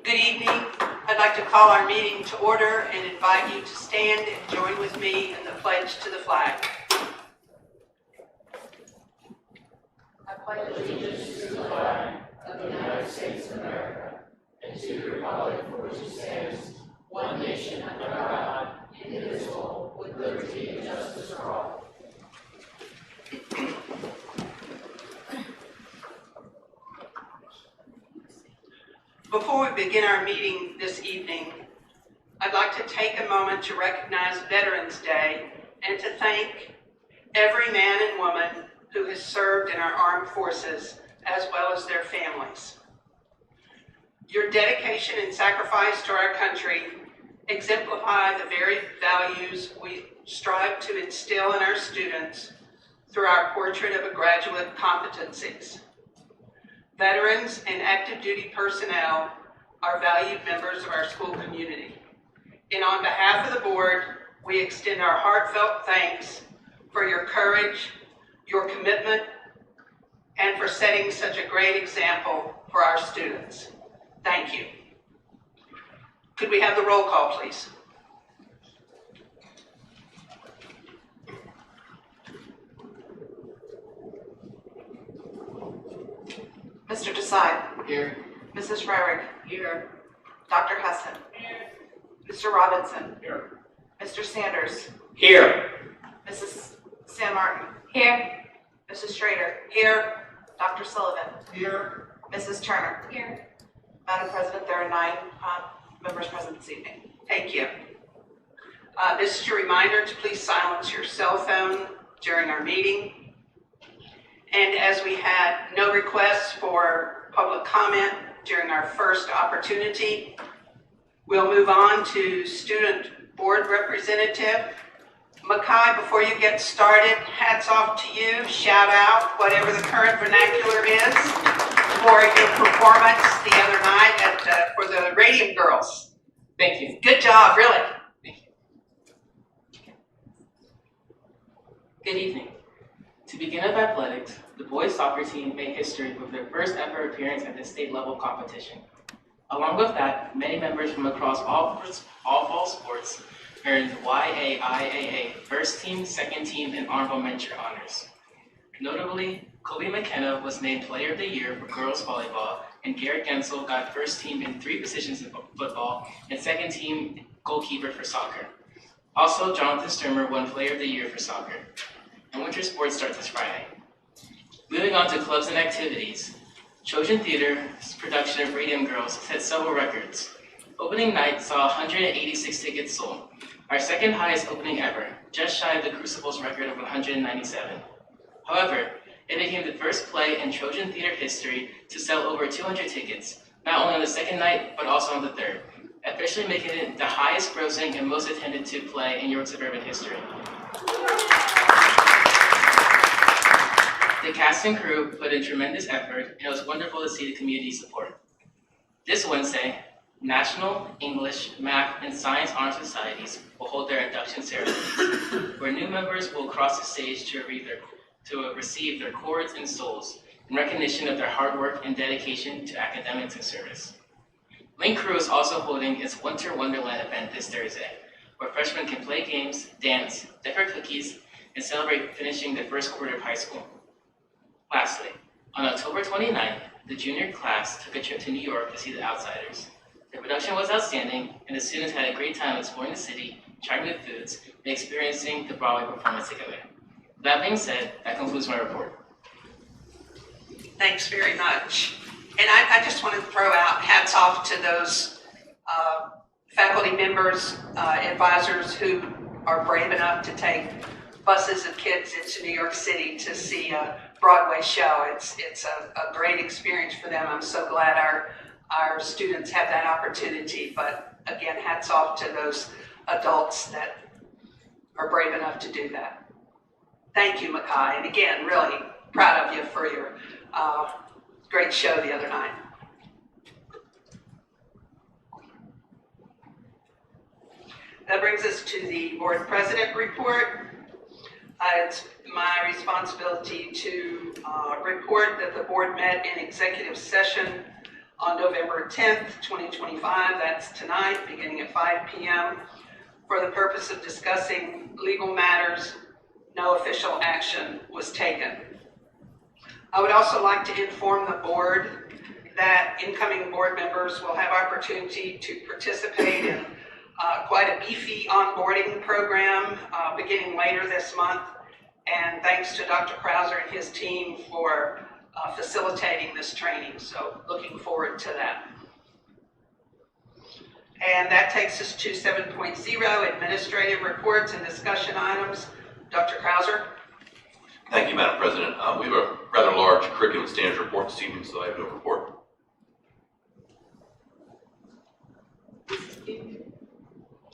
Good evening. I'd like to call our meeting to order and invite you to stand and join with me in the pledge to the flag. I pledge allegiance to the flag of the United States of America and to the republic for which it stands, one nation under God, indivisible, with liberty and justice for all. Before we begin our meeting this evening, I'd like to take a moment to recognize Veterans Day and to thank every man and woman who has served in our armed forces, as well as their families. Your dedication and sacrifice to our country exemplify the very values we strive to instill in our students through our portrait of a graduate competencies. Veterans and active duty personnel are valued members of our school community. And on behalf of the board, we extend our heartfelt thanks for your courage, your commitment, and for setting such a great example for our students. Thank you. Could we have the roll call, please? Mr. Desai. Here. Mrs. Rarick. Here. Dr. Hessen. Here. Mr. Robinson. Here. Mr. Sanders. Here. Mrs. San Martin. Here. Mrs. Schrader. Here. Dr. Sullivan. Here. Mrs. Turner. Here. Madam President, there are 9 members present this evening. Thank you. This is your reminder to please silence your cell phone during our meeting. And as we had no requests for public comment during our first opportunity, we'll move on to student board representative. Makai, before you get started, hats off to you. Shout out whatever the current vernacular is for your performance the other night for the Radium Girls. Thank you. Good job, really. Thank you. Good evening. To begin with athletics, the boys soccer team made history with their first ever appearance at the state level competition. Along with that, many members from across all fall sports earned YAIAA first team, second team, and honorable mention honors. Notably, Kobe McKenna was named Player of the Year for girls volleyball, and Garrett Gensel got first team in 3 positions in football and second team goalkeeper for soccer. Also, Jonathan Sturmer won Player of the Year for soccer. And winter sports start this Friday. Moving on to clubs and activities. Trojan Theater's production of Radium Girls set several records. Opening night saw 186 tickets sold, our second highest opening ever, just shy of the Crucible's record of 197. However, it became the first play in Trojan Theater history to sell over 200 tickets, not only on the second night, but also on the third, officially making it the highest grossing and most attended to play in York Suburban history. The cast and crew put in tremendous effort, and it was wonderful to see the community support. This Wednesday, National, English, Math, and Science Honor Societies will hold their induction ceremonies, where new members will cross the stage to receive their cords and souls in recognition of their hard work and dedication to academics and service. Link Crew is also holding its Winter Wonderland event this Thursday, where freshmen can play games, dance, decor cookies, and celebrate finishing their first quarter of high school. Lastly, on October 29th, the junior class took a trip to New York to see The Outsiders. The production was outstanding, and the students had a great time exploring the city, trying new foods, and experiencing the Broadway performance together. That being said, that concludes my report. Thanks very much. And I just want to throw out hats off to those faculty members, advisors who are brave enough to take buses of kids into New York City to see a Broadway show. It's a great experience for them. I'm so glad our students have that opportunity. But again, hats off to those adults that are brave enough to do that. Thank you, Makai. And again, really proud of you for your great show the other night. That brings us to the board president report. It's my responsibility to report that the board met in executive session on November 10th, 2025. That's tonight, beginning at 5 p.m. For the purpose of discussing legal matters, no official action was taken. I would also like to inform the board that incoming board members will have opportunity to participate in quite a beefy onboarding program beginning later this month. And thanks to Dr. Krauser and his team for facilitating this training. So looking forward to that. And that takes us to 7.0, administrative reports and discussion items. Dr. Krauser. Thank you, Madam President. We have a rather large curriculum standards report this evening, so I have no report.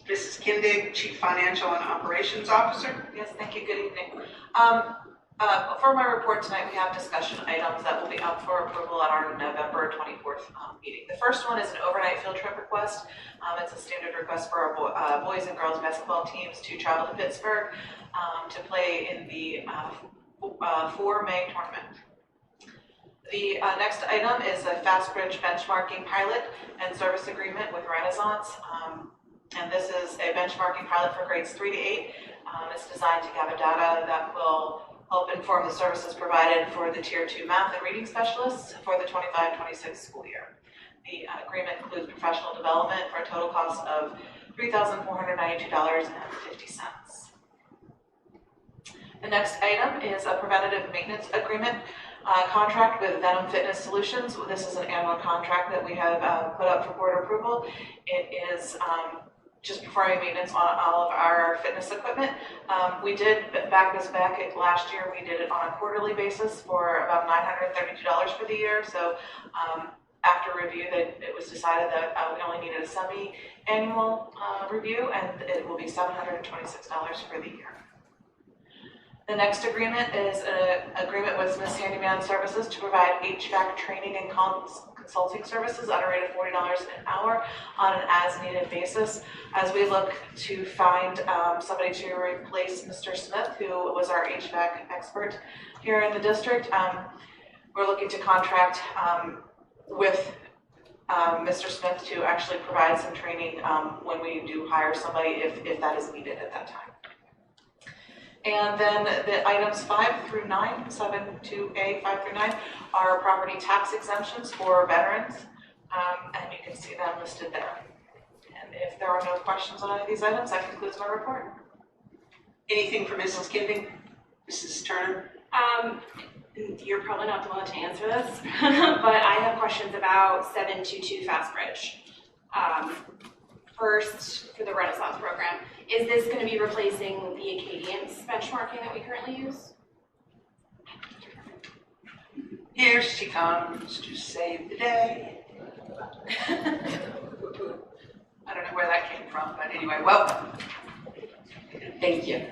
Mrs. Kindig, Chief Financial and Operations Officer. Yes, thank you. Good evening. For my report tonight, we have discussion items that will be up for approval at our November 24th meeting. The first one is an overnight field trip request. It's a standard request for our boys and girls basketball teams to travel to Pittsburgh to play in the 4 May tournament. The next item is a FastBridge benchmarking pilot and service agreement with Renaissance. And this is a benchmarking pilot for grades 3 to 8. It's designed to gather data that will help inform the services provided for the Tier 2 math and reading specialists for the 25-26 school year. The agreement includes professional development for a total cost of $3,492.50. The next item is a preventative maintenance agreement contract with Venom Fitness Solutions. This is an annual contract that we have put up for board approval. It is just performing maintenance on all of our fitness equipment. We did back last year, we did it on a quarterly basis for about $932 for the year. So after review, it was decided that we only needed a semi-annual review, and it will be $726 for the year. The next agreement is an agreement with Smith's Handyman Services to provide HVAC training and consulting services at a rate of $40 an hour on an as-needed basis. As we look to find somebody to replace Mr. Smith, who was our HVAC expert here in the district, we're looking to contract with Mr. Smith to actually provide some training when we do hire somebody, if that is needed at that time. And then the items 5 through 9, 7.2a, 5 through 9, are property tax exemptions for veterans, and you can see them listed there. And if there are no questions on any of these items, that concludes my report. Anything for Mrs. Kindig? Mrs. Turner? You're probably not the one to answer this, but I have questions about 722 FastBridge. First, for the Renaissance program, is this going to be replacing the Acadience benchmarking that we currently use? Here she comes to save the day. I don't know where that came from, but anyway, welcome. Thank you.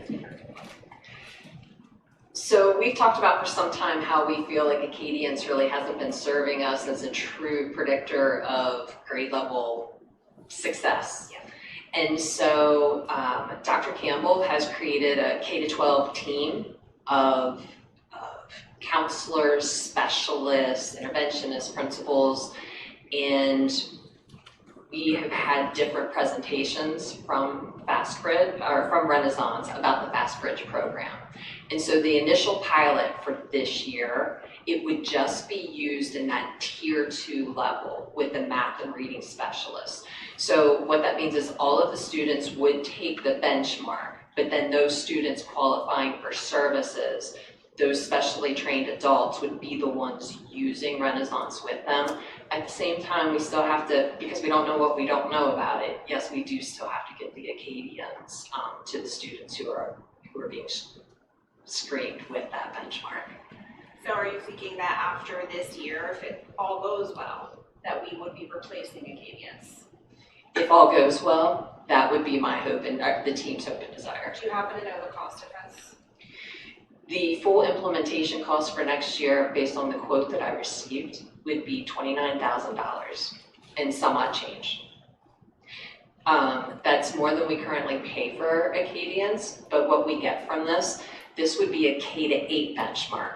So we've talked about for some time how we feel like Acadience really hasn't been serving us as a true predictor of grade level success. Yeah. And so Dr. Campbell has created a K-12 team of counselors, specialists, interventionists, principals, and we have had different presentations from FastBridge, or from Renaissance, about the FastBridge program. And so the initial pilot for this year, it would just be used in that Tier 2 level with the math and reading specialists. So what that means is all of the students would take the benchmark, but then those students qualifying for services, those specially trained adults would be the ones using Renaissance with them. At the same time, we still have to, because we don't know what we don't know about it, yes, we do still have to get the Acadians to the students who are being screened with that benchmark. So are you thinking that after this year, if it all goes well, that we would be replacing Acadience? If all goes well, that would be my hope and the team's hope and desire. Do you happen to know the cost difference? The full implementation cost for next year, based on the quote that I received, would be $29,000 and some odd change. That's more than we currently pay for Acadians, but what we get from this would be a K-8 benchmark.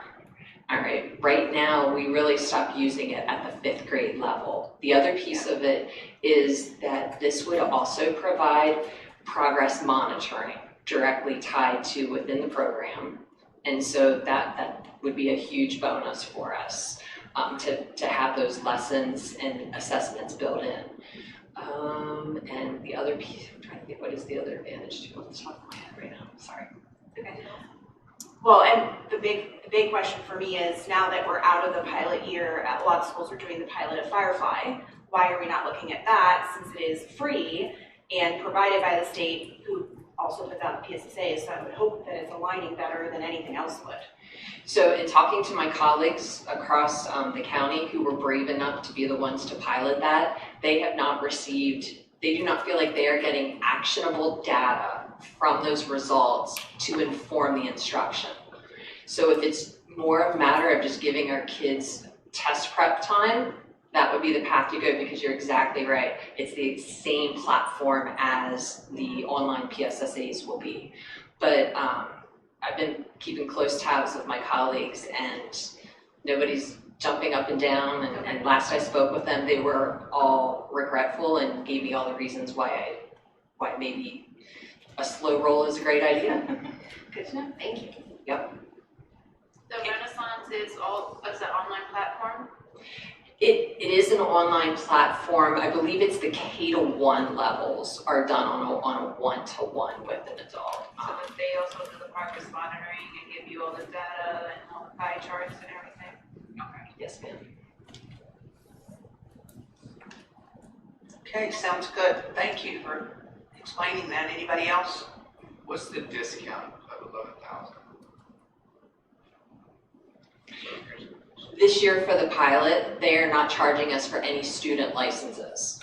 All right, right now, we really stopped using it at the 5th grade level. The other piece of it is that this would also provide progress monitoring directly tied to within the program. And so that would be a huge bonus for us, to have those lessons and assessments built in. And the other piece, I'm trying to think, what is the other advantage to it off the top of my head right now, sorry. Okay. Well, and the big question for me is, now that we're out of the pilot year, a lot of schools are doing the pilot of Firefly. Why are we not looking at that, since it is free and provided by the state, who also puts out the PSSA? So I would hope that it's aligning better than anything else would. So in talking to my colleagues across the county who were brave enough to be the ones to pilot that, they do not feel like they are getting actionable data from those results to inform the instruction. So if it's more a matter of just giving our kids test prep time, that would be the path to go, because you're exactly right. It's the same platform as the online PSSAs will be. But I've been keeping close tabs with my colleagues, and nobody's jumping up and down. And last I spoke with them, they were all regretful and gave me all the reasons why maybe a slow roll is a great idea. Good to know. Thank you. Yep. The Renaissance is an online platform? It is an online platform. I believe it's the K-1 levels are done on a one-to-one with an adult. So that they also do the progress monitoring and give you all the data and all the pie charts and everything? Okay. Yes, ma'am. Okay, sounds good. Thank you for explaining that. Anybody else? What's the discount of 11,000? This year for the pilot, they are not charging us for any student licenses.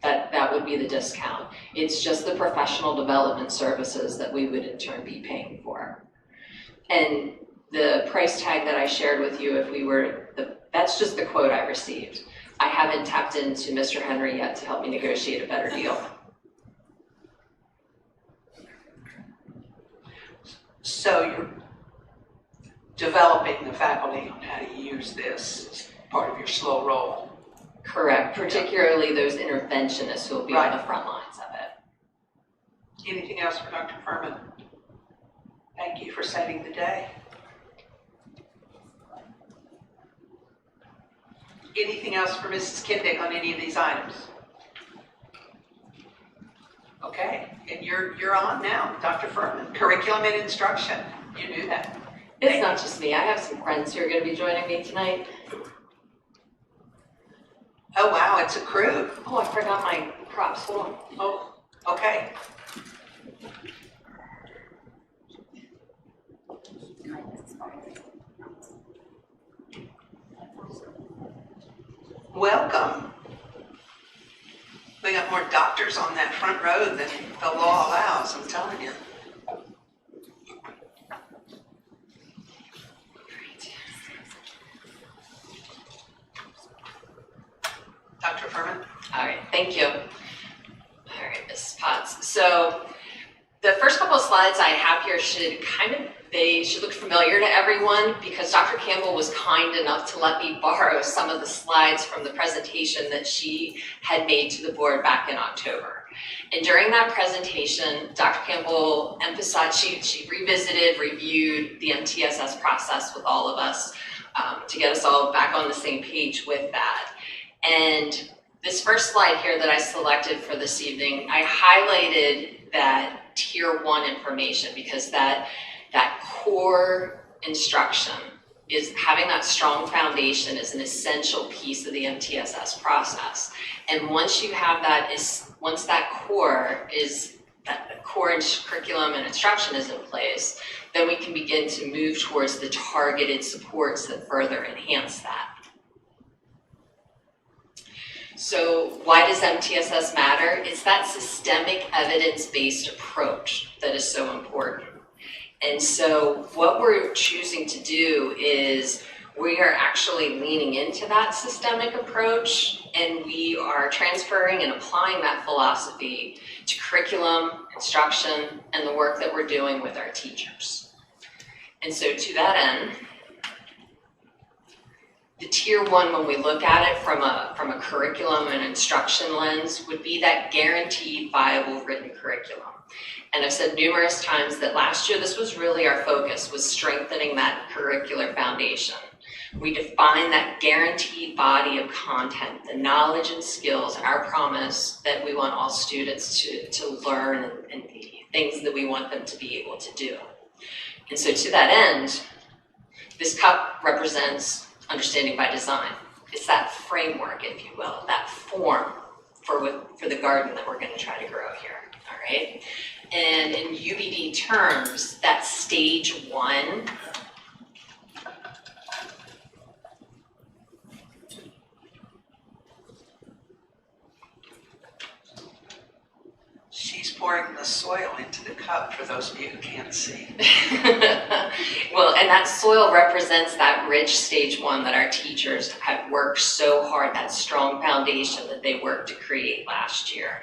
That would be the discount. It's just the professional development services that we would in turn be paying for. And the price tag that I shared with you, that's just the quote I received. I haven't tapped into Mr. Henry yet to help me negotiate a better deal. So you're developing the faculty on how to use this as part of your slow roll. Correct, particularly those interventionists who will be on the front lines of it. Anything else for Dr. Furman? Thank you for saving the day. Anything else for Mrs. Kindig on any of these items? Okay, and you're on now, Dr. Furman. Curriculum and instruction. You knew that. It's not just me. I have some friends who are going to be joining me tonight. Oh, wow, it's a crew. Oh, I forgot my props. Hold on. Oh, okay. Welcome. We got more doctors on that front row than the law allows, I'm telling you. Dr. Furman? All right, thank you. All right, Mrs. Potts. So the first couple of slides I have here should look familiar to everyone, because Dr. Campbell was kind enough to let me borrow some of the slides from the presentation that she had made to the board back in October. And during that presentation, Dr. Campbell emphasized, she reviewed the MTSS process with all of us to get us all back on the same page with that. And this first slide here that I selected for this evening, I highlighted that Tier 1 information, because that core instruction is having that strong foundation is an essential piece of the MTSS process. And once you have that, once that core curriculum and instruction is in place, then we can begin to move towards the targeted supports that further enhance that. So why does MTSS matter? It's that systemic evidence-based approach that is so important. And so what we're choosing to do is we are actually leaning into that systemic approach, and we are transferring and applying that philosophy to curriculum, instruction, and the work that we're doing with our teachers. And so to that end, The tier one, when we look at it from a curriculum and instruction lens, would be that guaranteed viable written curriculum. And I've said numerous times that last year this was really our focus, was strengthening that curricular foundation. We defined that guaranteed body of content, the knowledge and skills, our promise that we want all students to learn and the things that we want them to be able to do. And so to that end, this cup represents understanding by design. It's that framework, if you will, that form for the garden that we're going to try to grow here, all right? And in UBD terms, that stage one She's pouring the soil into the cup for those of you who can't see. Well, and that soil represents that rich stage one that our teachers have worked so hard, that strong foundation that they worked to create last year.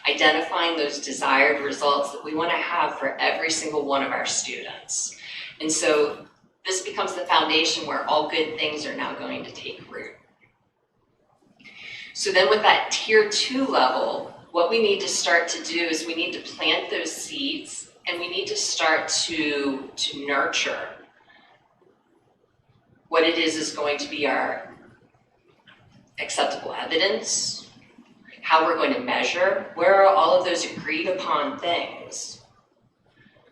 Identifying those desired results that we want to have for every single one of our students. And so this becomes the foundation where all good things are now going to take root. So then with that tier 2 level, what we need to start to do is we need to plant those seeds, and we need to start to nurture what it is going to be our acceptable evidence, how we're going to measure, where are all of those agreed upon things?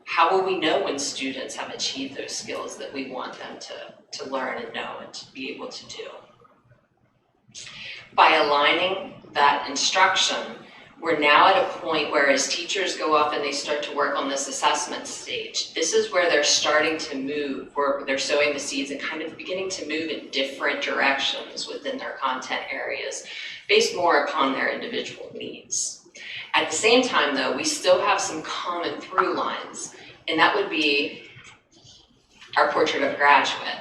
How will we know when students have achieved those skills that we want them to learn and know and to be able to do? By aligning that instruction, we're now at a point where as teachers go off and they start to work on this assessment stage, this is where they're starting to move, where they're sowing the seeds and kind of beginning to move in different directions within their content areas, based more upon their individual needs. At the same time though, we still have some common through lines, and that would be our portrait of a graduate,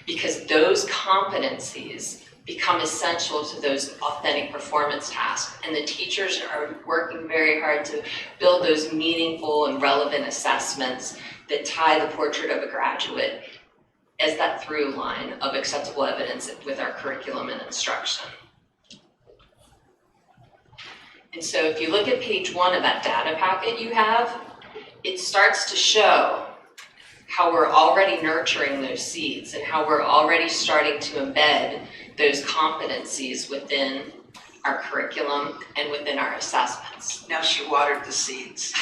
because those competencies become essential to those authentic performance tasks. And the teachers are working very hard to build those meaningful and relevant assessments that tie the portrait of a graduate as that through line of acceptable evidence with our curriculum and instruction. And so if you look at page 1 of that data packet you have, it starts to show how we're already nurturing those seeds and how we're already starting to embed those competencies within our curriculum and within our assessments. Now she watered the seeds.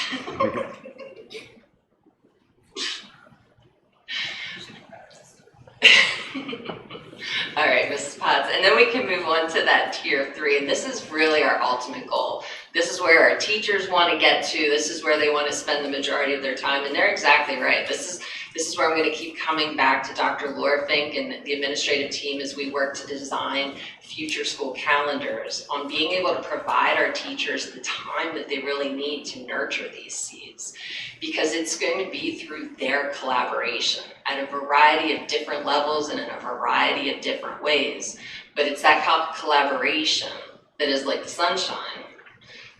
All right, Mrs. Potts, and then we can move on to that tier 3, and this is really our ultimate goal. This is where our teachers want to get to. This is where they want to spend the majority of their time, and they're exactly right. This is where I'm going to keep coming back to Dr. Laura Fink and the administrative team as we work to design future school calendars on being able to provide our teachers the time that they really need to nurture these seeds, because it's going to be through their collaboration at a variety of different levels and in a variety of different ways. But it's that collaboration that is like the sunshine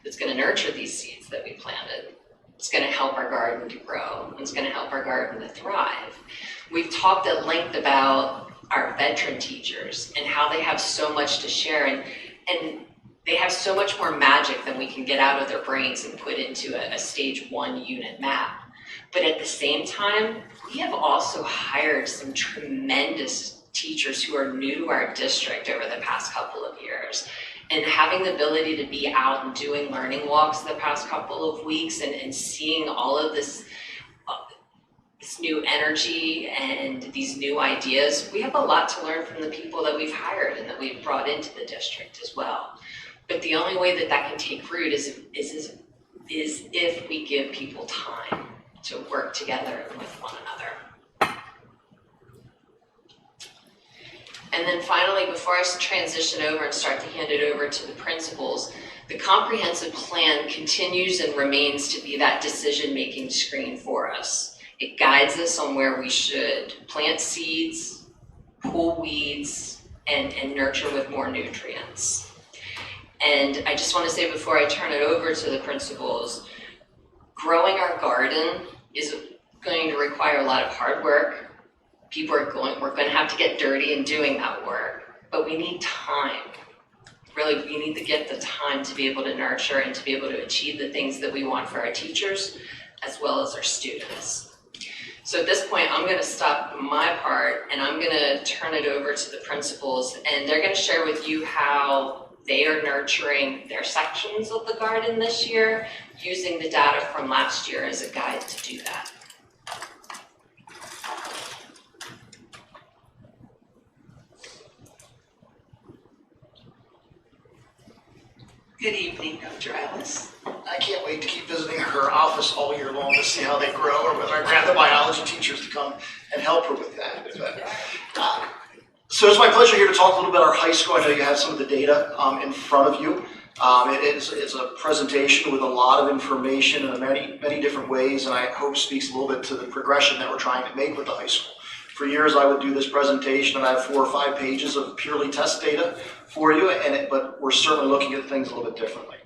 that's going to nurture these seeds that we planted. It's going to help our garden to grow, and it's going to help our garden to thrive. We've talked at length about our veteran teachers and how they have so much to share, and they have so much more magic than we can get out of their brains and put into a stage 1 unit map. But at the same time, we have also hired some tremendous teachers who are new to our district over the past couple of years. And having the ability to be out and doing learning walks the past couple of weeks and seeing all of this new energy and these new ideas, we have a lot to learn from the people that we've hired and that we've brought into the district as well. But the only way that that can take root is if we give people time to work together with one another. And then finally, before I transition over and start to hand it over to the principals, the comprehensive plan continues and remains to be that decision-making screen for us. It guides us on where we should plant seeds, pull weeds, and nurture with more nutrients. And I just want to say before I turn it over to the principals, growing our garden is going to require a lot of hard work. We're going to have to get dirty in doing that work. but we need time. Really, we need to get the time to be able to nurture and to be able to achieve the things that we want for our teachers as well as our students. So at this point, I'm going to stop my part and I'm going to turn it over to the principals, and they're going to share with you how they are nurturing their sections of the garden this year using the data from last year as a guide to do that. Good evening, Dr. Ellis. I can't wait to keep visiting her office all year long to see how they grow, or whether I grab the biology teachers to come and help her with that. So it's my pleasure here to talk a little bit about our high school. I know you have some of the data in front of you. It's a presentation with a lot of information in many different ways, and I hope speaks a little bit to the progression that we're trying to make with the high school. For years, I would do this presentation and I have 4 or 5 pages of purely test data for you, but we're certainly looking at things a little bit differently.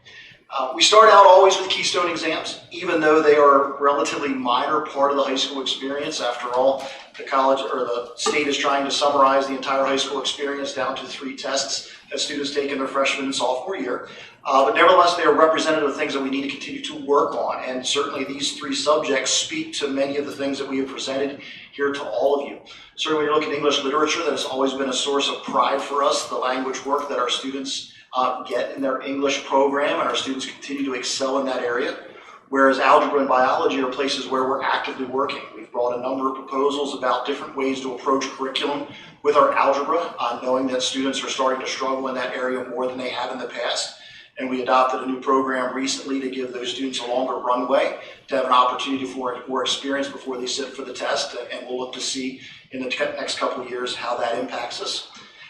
We start out always with Keystone exams, even though they are a relatively minor part of the high school experience. After all, the college or the state is trying to summarize the entire high school experience down to 3 tests that students take in their freshman and sophomore year. But nevertheless, they are representative of things that we need to continue to work on. And certainly these 3 subjects speak to many of the things that we have presented here to all of you. Certainly, when you look at English literature, that has always been a source of pride for us, the language work that our students get in their English program, and our students continue to excel in that area. Whereas algebra and biology are places where we're actively working. We've brought a number of proposals about different ways to approach curriculum with our algebra, knowing that students are starting to struggle in that area more than they have in the past. And we adopted a new program recently to give those students a longer runway to have an opportunity for more experience before they sit for the test. And we'll look to see in the next couple of years how that impacts us.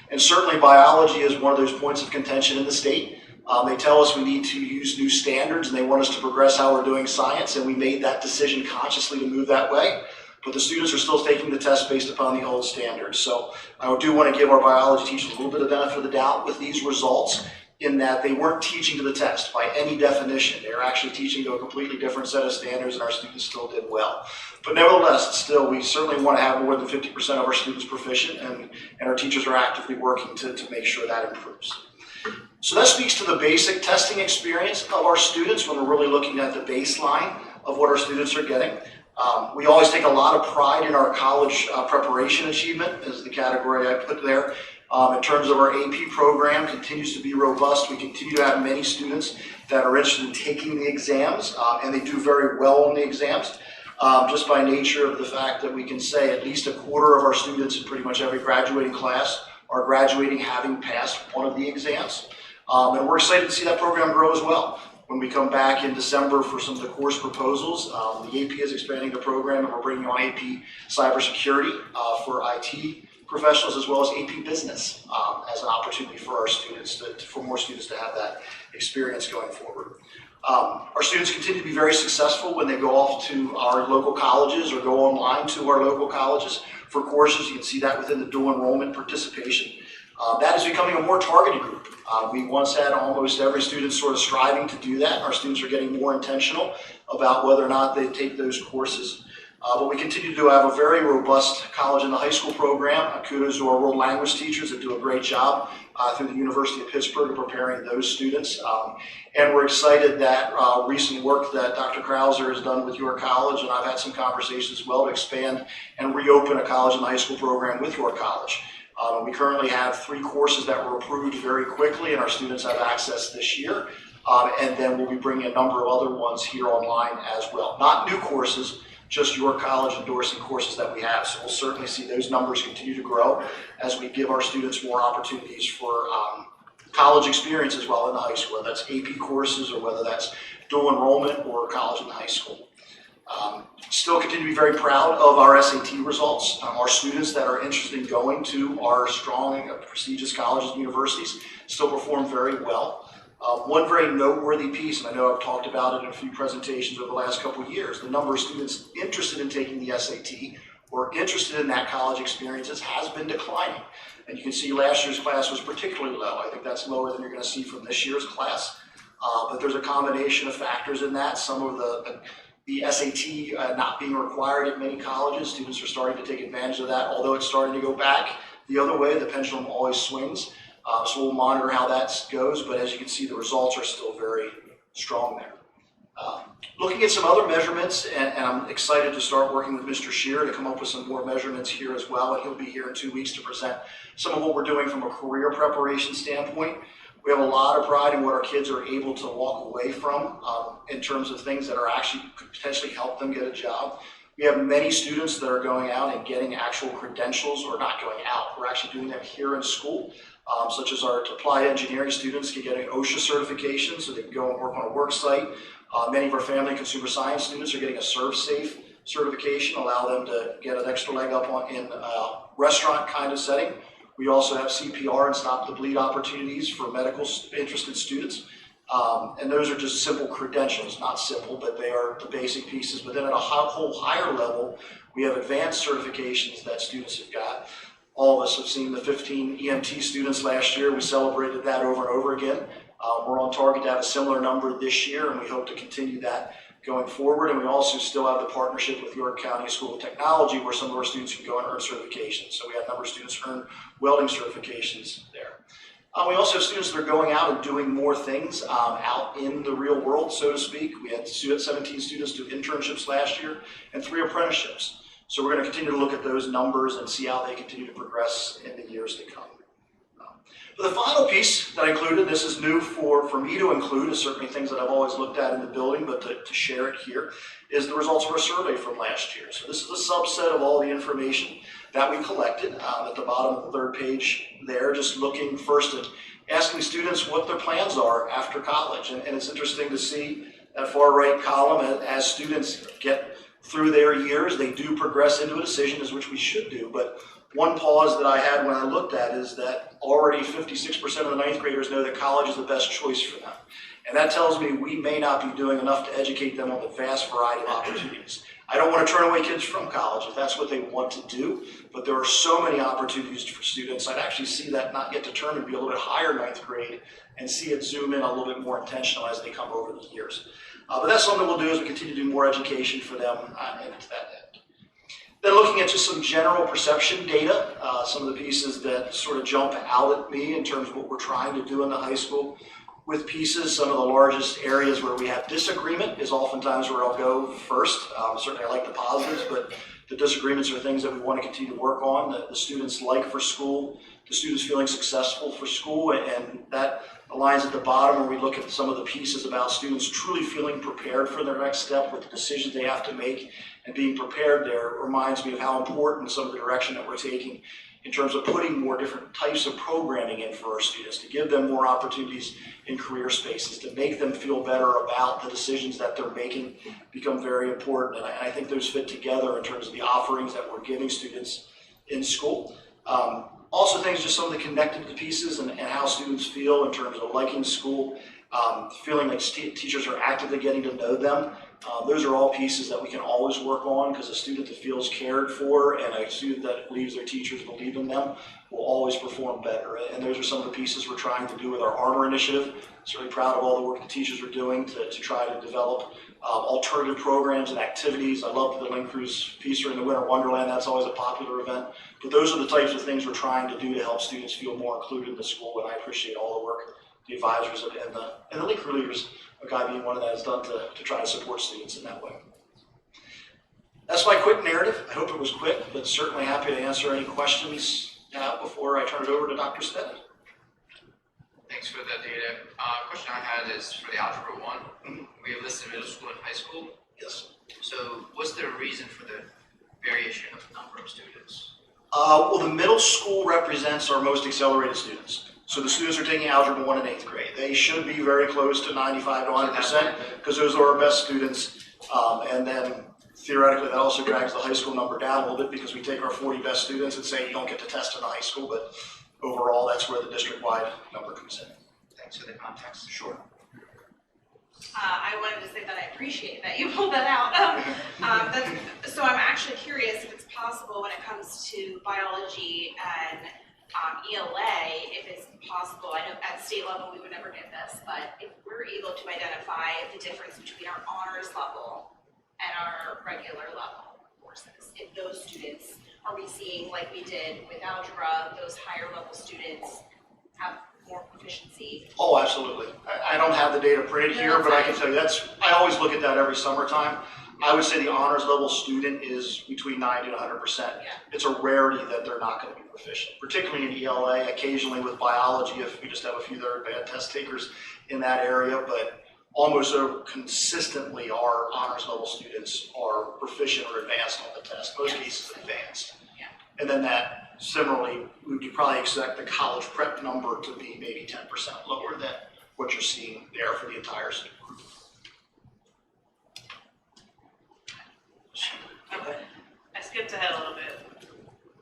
And certainly biology is one of those points of contention in the state. They tell us we need to use new standards and they want us to progress how we're doing science, and we made that decision consciously to move that way. But the students are still taking the test based upon the old standards. So I do want to give our biology teachers a little bit of benefit of the doubt with these results, in that they weren't teaching to the test by any definition. They were actually teaching to a completely different set of standards, and our students still did well. But nevertheless, still, we certainly want to have more than 50% of our students proficient, and our teachers are actively working to make sure that improves. So that speaks to the basic testing experience of our students when we're really looking at the baseline of what our students are getting. We always take a lot of pride in our college preparation achievement, is the category I put there. In terms of our AP program, continues to be robust. We continue to have many students that are interested in taking the exams, and they do very well in the exams, just by nature of the fact that we can say at least a quarter of our students in pretty much every graduating class are graduating having passed one of the exams. And we're excited to see that program grow as well. When we come back in December for some of the course proposals, the AP is expanding the program, and we're bringing on AP cybersecurity for IT professionals, as well as AP business as an opportunity for our students, for more students to have that experience going forward. Our students continue to be very successful when they go off to our local colleges or go online to our local colleges for courses. You can see that within the dual enrollment participation. That is becoming a more targeted group. We once had almost every student sort of striving to do that. Our students are getting more intentional about whether or not they take those courses. But we continue to have a very robust college and the high school program. Kudos to our world language teachers that do a great job through the University of Pittsburgh of preparing those students. And we're excited that recent work that Dr. Krauser has done with your college, and I've had some conversations as well, to expand and reopen a college and high school program with your college. We currently have 3 courses that were approved very quickly, and our students have access this year. And then we'll be bringing a number of other ones here online as well. Not new courses, just your college endorsing courses that we have. So we'll certainly see those numbers continue to grow as we give our students more opportunities for college experience as well in the high school, whether that's AP courses or whether that's dual enrollment or college and high school. Still continue to be very proud of our SAT results. Our students that are interested in going to our strong, prestigious colleges and universities still perform very well. One very noteworthy piece, and I know I've talked about it in a few presentations over the last couple of years, the number of students interested in taking the SAT or interested in that college experiences has been declining. And you can see last year's class was particularly low. I think that's lower than you're going to see from this year's class. But there's a combination of factors in that. Some of the SAT not being required at many colleges, students are starting to take advantage of that. Although it's starting to go back, the other way. The pendulum always swings. So we'll monitor how that goes, but as you can see, the results are still very strong there. Looking at some other measurements, and I'm excited to start working with Mr. Shear to come up with some more measurements here as well, and he'll be here in 2 weeks to present some of what we're doing from a career preparation standpoint. We have a lot of pride in what our kids are able to walk away from in terms of things that are actually could potentially help them get a job. We have many students that are going out and getting actual credentials, or not going out, we're actually doing them here in school, such as our applied engineering students can get an OSHA certification so they can go and work on a work site. Many of our family and consumer science students are getting a ServSafe certification, allow them to get an extra leg up in a restaurant kind of setting. We also have CPR and stop the bleed opportunities for medical interested students. And those are just simple credentials, not simple, but they are the basic pieces. But then at a whole higher level, we have advanced certifications that students have got. All of us have seen the 15 EMT students last year. We celebrated that over and over again. We're on target to have a similar number this year, and we hope to continue that going forward. And we also still have the partnership with York County School of Technology, where some of our students can go and earn certifications. So we had a number of students earn welding certifications there. We also have students that are going out and doing more things out in the real world, so to speak. We had 17 students do internships last year and 3 apprenticeships. So we're going to continue to look at those numbers and see how they continue to progress in the years to come. The final piece that I included, this is new for me to include, is certainly things that I've always looked at in the building, but to share it here, is the results of our survey from last year. So this is a subset of all the information that we collected at the bottom of the 3rd page there, just looking first at asking students what their plans are after college. And it's interesting to see that far right column, as students get through their years, they do progress into a decision, as which we should do. But one pause that I had when I looked at is that already 56% of the 9th graders know that college is the best choice for them. And that tells me we may not be doing enough to educate them on the vast variety of opportunities. I don't want to turn away kids from college if that's what they want to do, but there are so many opportunities for students. I'd actually see that not get determined be a little bit higher 9th grade and see it zoom in a little bit more intentional as they come over the years. But that's something we'll do as we continue to do more education for them and to that end. Then looking at just some general perception data, some of the pieces that sort of jump out at me in terms of what we're trying to do in the high school with pieces. Some of the largest areas where we have disagreement is oftentimes where I'll go first. Certainly I like the positives, but the disagreements are things that we want to continue to work on, that the students like for school, the students feeling successful for school, and that aligns at the bottom where we look at some of the pieces about students truly feeling prepared for their next step with the decisions they have to make, and being prepared there reminds me of how important some of the direction that we're taking in terms of putting more different types of programming in for our students, to give them more opportunities in career spaces, to make them feel better about the decisions that they're making become very important. And I think those fit together in terms of the offerings that we're giving students in school. Also things, just some of the connected pieces and how students feel in terms of liking school, feeling like teachers are actively getting to know them. Those are all pieces that we can always work on, because a student that feels cared for and a student that believes their teachers believe in them will always perform better. And those are some of the pieces we're trying to do with our Armor initiative. Certainly proud of all the work the teachers are doing to try to develop alternative programs and activities. I love the Link Cruise piece during the Winter Wonderland. That's always a popular event. But those are the types of things we're trying to do to help students feel more included in the school, and I appreciate all the work the advisors and the Link Crew leaders, a guy being one of that, has done to try to support students in that way. That's my quick narrative. I hope it was quick, but certainly happy to answer any questions before I turn it over to Dr. Stead. Thanks for that data. Question I had is for the Algebra 1. We have listed middle school and high school. Yes. So what's the reason for the variation of the number of students? Well, the middle school represents our most accelerated students. So the students are taking Algebra 1 in 8th grade. They should be very close to 95 to 100%, because those are our best students. And then theoretically, that also drags the high school number down a little bit, because we take our 40 best students and say you don't get to test in the high school, but overall, that's where the district-wide number comes in. Thanks for the context. Sure. I wanted to say that I appreciate that you pulled that out. So I'm actually curious if it's possible when it comes to biology and ELA, if it's possible, I know at state level we would never get this, but if we're able to identify the difference between our honors level and our regular level courses, if those students are we seeing, like we did with algebra, those higher level students have more proficiency? Oh, absolutely. I don't have the data printed here, but I can tell you I always look at that every summertime. I would say the honors level student is between 90 and 100%. Yeah. It's a rarity that they're not going to be proficient, particularly in ELA, occasionally with biology if we just have a few that are bad test takers in that area, but almost consistently our honors level students are proficient or advanced on the test, most cases advanced. Yeah. And then that similarly, we could probably expect the college prep number to be maybe 10% lower than what you're seeing there for the entire student group. I skipped ahead a little bit.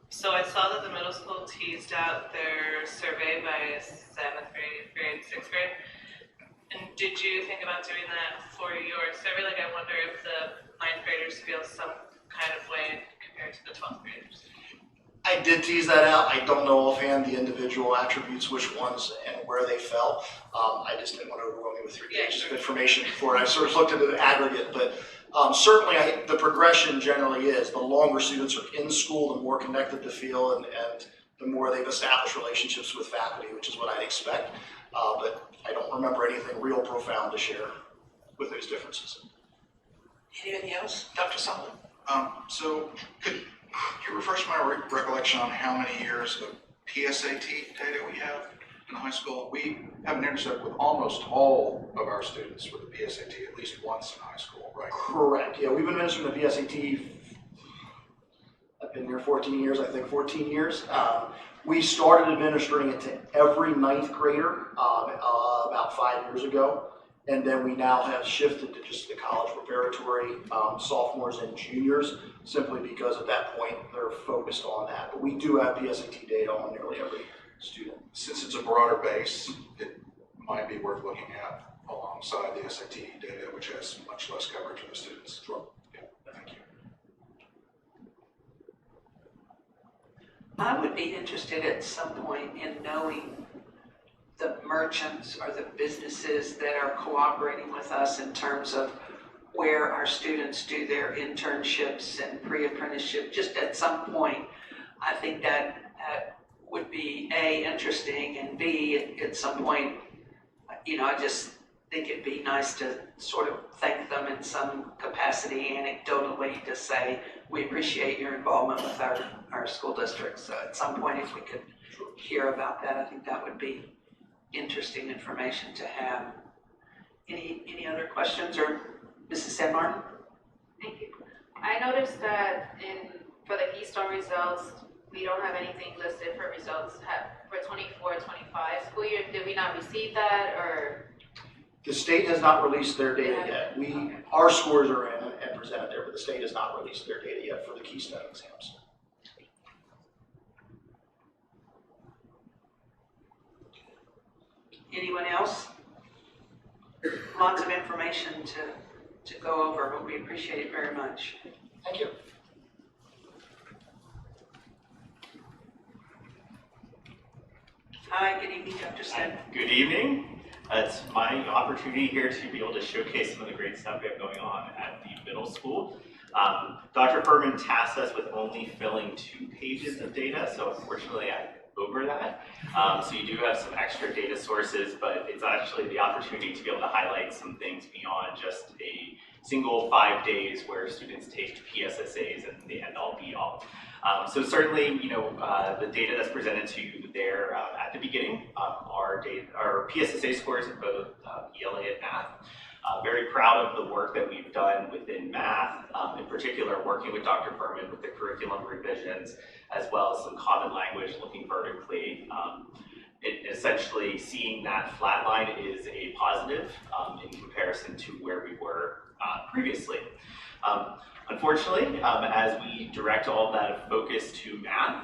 So I saw that the middle school teased out their survey by 7th grade, 8th grade, 6th grade. And did you think about doing that for your survey? Like, I wonder if the 9th graders feel some kind of way compared to the 12th graders. I did tease that out. I don't know offhand the individual attributes, which ones and where they fell. I just didn't want to overwhelm you with 3 pages of information before I sort of looked into the aggregate. But certainly the progression generally is the longer students are in school, the more connected they feel and the more they've established relationships with faculty, which is what I'd expect. But I don't remember anything real profound to share with those differences. Anything else? Dr. Sullivan? So could you refresh my recollection on how many years of PSAT data we have in the high school? We have an intercept with almost all of our students with the PSAT at least once in high school, right? Correct. Yeah, we've been administering the PSAT. I've been here 14 years, I think 14 years. We started administering it to every 9th grader about 5 years ago. And then we now have shifted to just the college preparatory sophomores and juniors, simply because at that point they're focused on that. But we do have PSAT data on nearly every student. Since it's a broader base, it might be worth looking at alongside the SAT data, which has much less coverage of the students. Sure. Yeah, thank you. I would be interested at some point in knowing the merchants or the businesses that are cooperating with us in terms of where our students do their internships and pre-apprenticeship. Just at some point, I think that would be A, interesting, and B, at some point, I just think it'd be nice to sort of thank them in some capacity anecdotally to say, we appreciate your involvement with our school district. So at some point, if we could hear about that, I think that would be interesting information to have. Any other questions, or Mrs. San Martin? Thank you. I noticed that for the Keystone results, we don't have anything listed for results for 24-25 school year. Did we not receive that, or? The state has not released their data yet. Our scores are in and presented there, but the state has not released their data yet for the Keystone exams. Anyone else? Lots of information to go over, but we appreciate it very much. Thank you. Hi, good evening, Dr. Sen. Good evening. It's my opportunity here to be able to showcase some of the great stuff we have going on at the middle school. Dr. Furman tasked us with only filling 2 pages of data, so unfortunately I over that. So you do have some extra data sources, but it's actually the opportunity to be able to highlight some things beyond just a single 5 days where students take PSSAs and the end all be all. So certainly, the data that's presented to you there at the beginning are PSSA scores in both ELA and math. Very proud of the work that we've done within math, in particular working with Dr. Furman with the curriculum revisions, as well as some common language looking vertically. Essentially seeing that flat line is a positive in comparison to where we were previously. Unfortunately, as we direct all of that focus to math,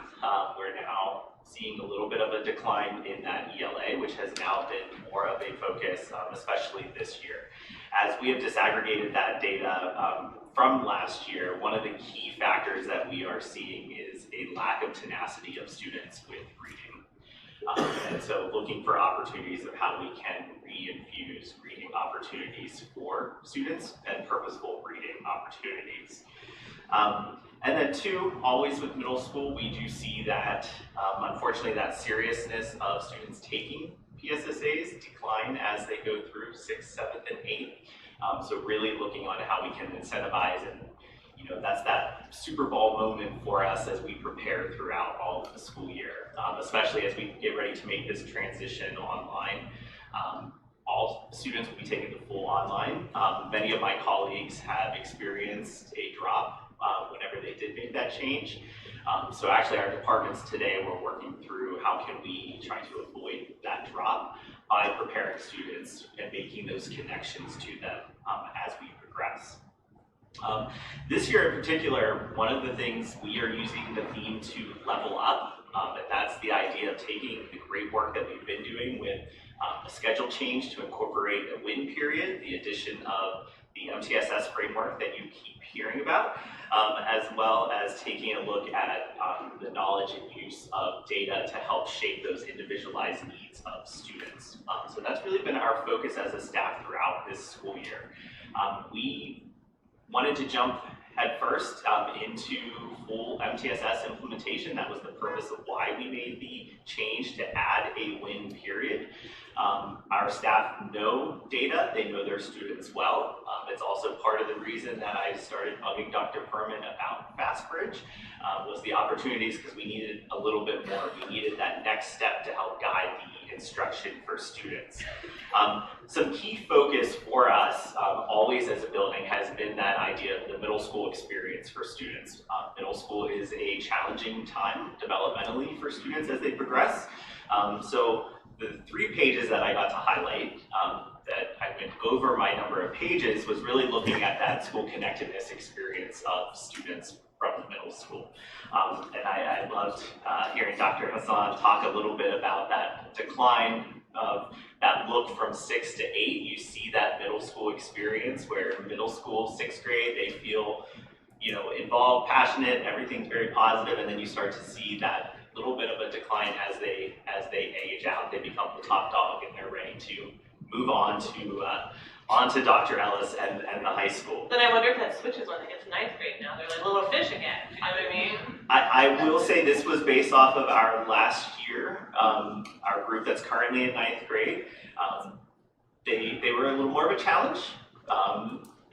we're now seeing a little bit of a decline in that ELA, which has now been more of a focus, especially this year. As we have disaggregated that data from last year, one of the key factors that we are seeing is a lack of tenacity of students with reading. And so looking for opportunities of how we can re-infuse reading opportunities for students and purposeful reading opportunities. And then two, always with middle school, we do see that, unfortunately, that seriousness of students taking PSSAs decline as they go through 6th, 7th, and 8th. So really looking on how we can incentivize, and that's that Super Bowl moment for us as we prepare throughout all of the school year, especially as we get ready to make this transition online. All students will be taking the full online. Many of my colleagues have experienced a drop whenever they did make that change. So actually our departments today, we're working through how can we try to avoid that drop by preparing students and making those connections to them as we progress. This year in particular, one of the things we are using the theme to level up, and that's the idea of taking the great work that we've been doing with a schedule change to incorporate a win period, the addition of the MTSS framework that you keep hearing about, as well as taking a look at the knowledge and use of data to help shape those individualized needs of students. So that's really been our focus as a staff throughout this school year. We wanted to jump headfirst into full MTSS implementation. That was the purpose of why we made the change to add a win period. Our staff know data, they know their students well. It's also part of the reason that I started bugging Dr. Furman about FastBridge, was the opportunities, because we needed a little bit more. We needed that next step to help guide the instruction for students. Some key focus for us, always as a building, has been that idea of the middle school experience for students. Middle school is a challenging time developmentally for students as they progress. So the 3 pages that I got to highlight, that I went over my number of pages, was really looking at that school connectedness experience of students from the middle school. And I loved hearing Dr. Hassan talk a little bit about that decline of that look from 6 to 8. You see that middle school experience where middle school, 6th grade, they feel involved, passionate, everything's very positive, and then you start to see that little bit of a decline as they age out. They become the top dog and they're ready to move on to Dr. Ellis and the high school. Then I wonder if that switches when they get to 9th grade now. They're like little fish again. You know what I mean? I will say this was based off of our last year, our group that's currently in 9th grade. They were a little more of a challenge.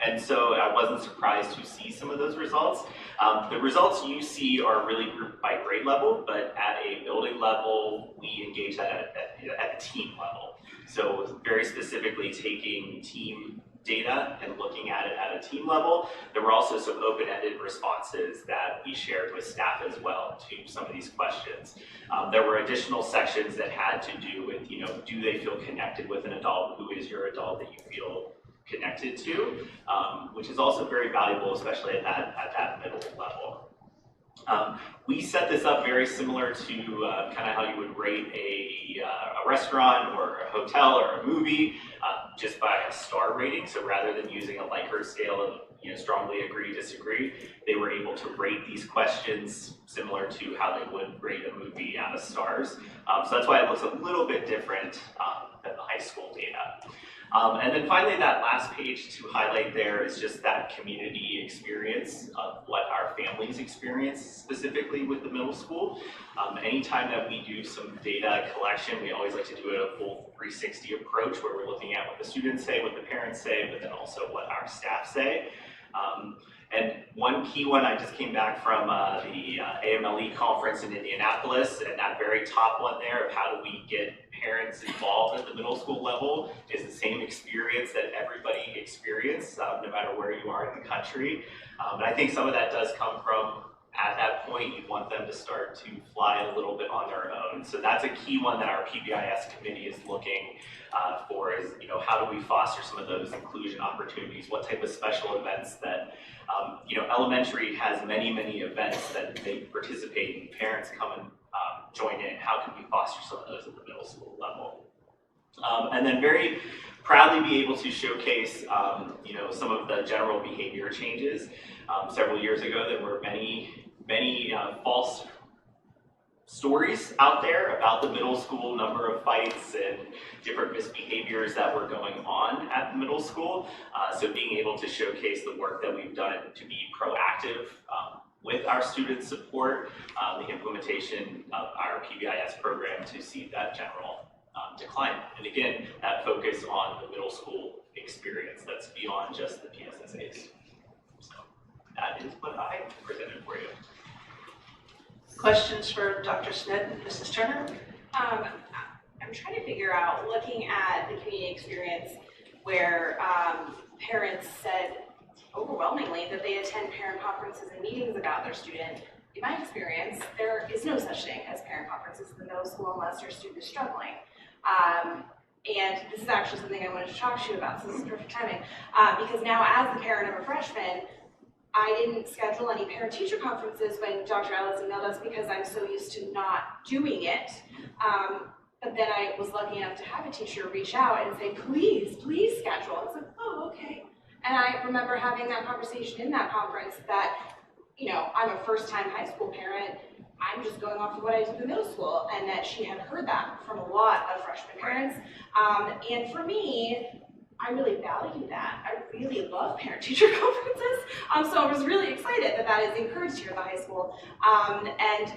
And so I wasn't surprised to see some of those results. The results you see are really grouped by grade level, but at a building level, we engage that at the team level. So very specifically taking team data and looking at it at a team level. There were also some open-ended responses that we shared with staff as well to some of these questions. There were additional sections that had to do with, do they feel connected with an adult? Who is your adult that you feel connected to, which is also very valuable, especially at that middle level. We set this up very similar to kind of how you would rate a restaurant or a hotel or a movie, just by a star rating. So rather than using a Likert scale of strongly agree, disagree, they were able to rate these questions similar to how they would rate a movie out of stars. So that's why it looks a little bit different than the high school data. And then finally, that last page to highlight there is just that community experience of what our families experience specifically with the middle school. Anytime that we do some data collection, we always like to do a full 360 approach where we're looking at what the students say, what the parents say, but then also what our staff say. And one key one, I just came back from the AMLE conference in Indianapolis, and that very top one there of how do we get parents involved at the middle school level is the same experience that everybody experiences, no matter where you are in the country. And I think some of that does come from, at that point, you want them to start to fly a little bit on their own. So that's a key one that our PBIS committee is looking for is, how do we foster some of those inclusion opportunities? What type of special events that, elementary has many, many events that they participate in. Parents come and join in. How can we foster some of those at the middle school level? And then very proudly be able to showcase, some of the general behavior changes. Several years ago, there were many false stories out there about the middle school, number of fights and different misbehaviors that were going on at the middle school. So being able to showcase the work that we've done to be proactive with our student support, the implementation of our PBIS program to see that general decline. And again, that focus on the middle school experience that's beyond just the PSSAs. So that is what I presented for you. Questions for Dr. Smith and Mrs. Turner? I'm trying to figure out, looking at the community experience where parents said overwhelmingly that they attend parent conferences and meetings about their student. In my experience, there is no such thing as parent conferences in the middle school unless your student is struggling. And this is actually something I wanted to talk to you about, so this is perfect timing. Because now as the parent of a freshman, I didn't schedule any parent-teacher conferences when Dr. Ellis emailed us because I'm so used to not doing it. But then I was lucky enough to have a teacher reach out and say, please schedule. I was like, oh, okay. And I remember having that conversation in that conference that, you know, I'm a first-time high school parent. I'm just going off of what I did in the middle school, and that she had heard that from a lot of freshman parents. And for me, I really value that. I really love parent-teacher conferences. So I was really excited that that is encouraged here at the high school. And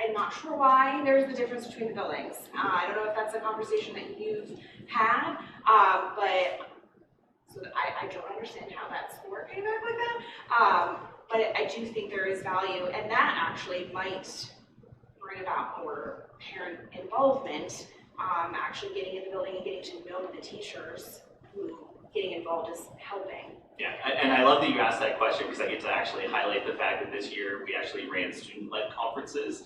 I'm not sure why there's the difference between the buildings. I don't know if that's a conversation that you've had, but so I don't understand how that score came back like that. But I do think there is value, and that actually might bring about more parent involvement, actually getting in the building and getting to know the teachers who getting involved is helping. Yeah, and I love that you asked that question because I get to actually highlight the fact that this year we actually ran student-led conferences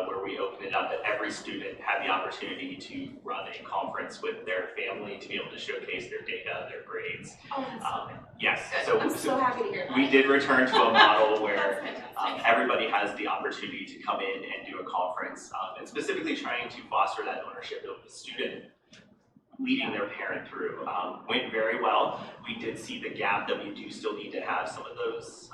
where we opened it up that every student had the opportunity to run a conference with their family to be able to showcase their data, their grades. Oh, that's yes, I'm so happy to hear that. We did return to a model where everybody has the opportunity to come in and do a conference, and specifically trying to foster that ownership of the student leading their parent through. Went very well. We did see the gap that we do still need to have some of those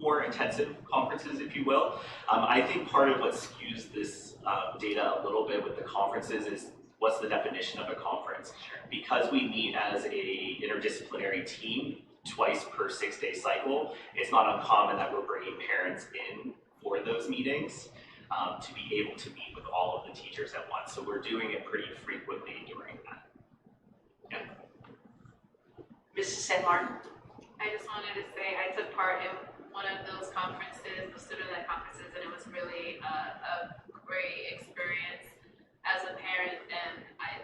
more intensive conferences, if you will. I think part of what skews this data a little bit with the conferences is what's the definition of a conference? Because we meet as a interdisciplinary team twice per 6-day cycle, it's not uncommon that we're bringing parents in for those meetings to be able to meet with all of the teachers at once. So we're doing it pretty frequently during that. Yeah. Mrs. San Martin? I just wanted to say I took part in one of those conferences, the student-led conferences, and it was really a great experience as a parent. And I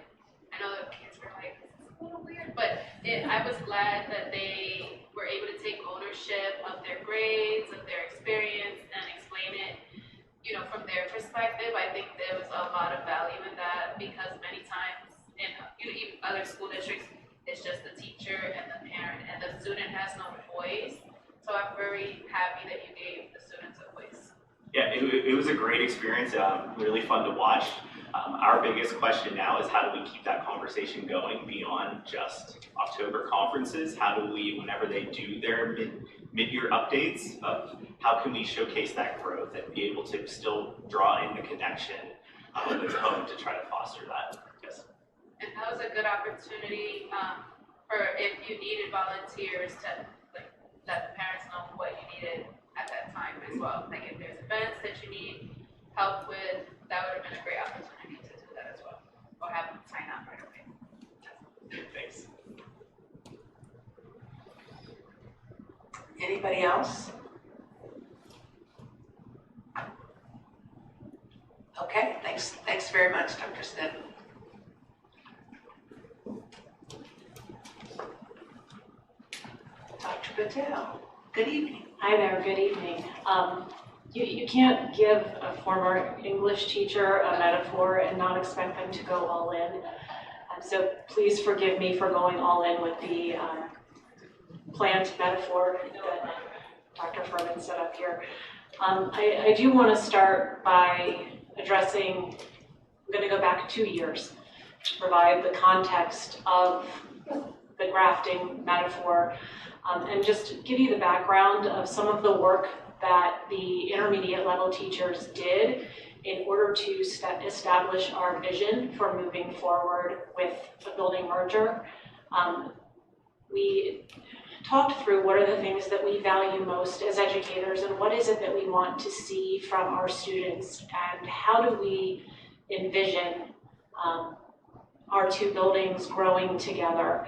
know the kids were like, this is a little weird, but I was glad that they were able to take ownership of their grades, of their experience, and explain it, you know, from their perspective. I think there was a lot of value in that because many times in even other school districts, it's just the teacher and the parent, and the student has no voice. So I'm very happy that you gave the students a voice. Yeah, it was a great experience, really fun to watch. Our biggest question now is how do we keep that conversation going beyond just October conferences? How do we, whenever they do their mid-year updates, how can we showcase that growth and be able to still draw in the connection with home to try to foster that? Yes. And that was a good opportunity for if you needed volunteers to let the parents know what you needed at that time as well. Like if there's events that you need help with, that would have been a great opportunity to do that as well. Or have them sign up right away. Thanks. Anybody else? Okay, thanks very much, Dr. Smith. Dr. Patel, good evening. Hi there, good evening. You can't give a former English teacher a metaphor and not expect them to go all in. So please forgive me for going all in with the plant metaphor that Dr. Furman set up here. I do want to start by addressing, I'm going to go back 2 years to provide the context of the grafting metaphor. And just give you the background of some of the work that the intermediate level teachers did in order to establish our vision for moving forward with the building merger. We talked through what are the things that we value most as educators and what is it that we want to see from our students and how do we envision our two buildings growing together.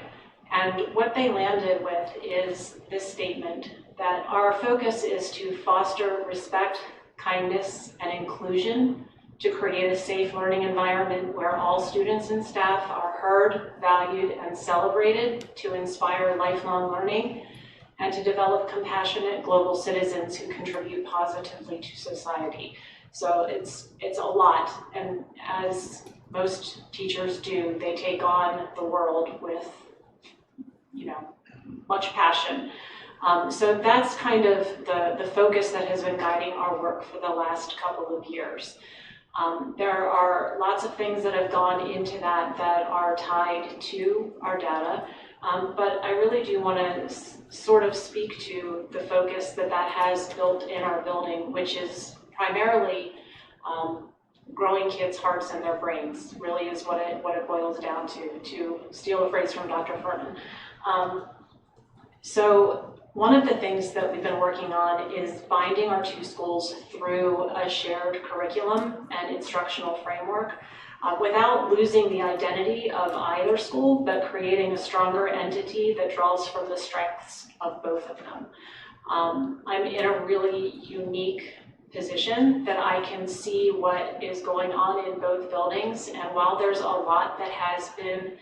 And what they landed with is this statement that our focus is to foster respect, kindness, and inclusion to create a safe learning environment where all students and staff are heard, valued, and celebrated, to inspire lifelong learning, and to develop compassionate global citizens who contribute positively to society. So it's a lot, and as most teachers do, they take on the world with, much passion. So that's kind of the focus that has been guiding our work for the last couple of years. There are lots of things that have gone into that are tied to our data, but I really do want to sort of speak to the focus that has built in our building, which is primarily growing kids' hearts and their brains, really is what it boils down to steal a phrase from Dr. Furman. So one of the things that we've been working on is binding our two schools through a shared curriculum and instructional framework without losing the identity of either school, but creating a stronger entity that draws from the strengths of both of them. I'm in a really unique position that I can see what is going on in both buildings, and while there's a lot that has been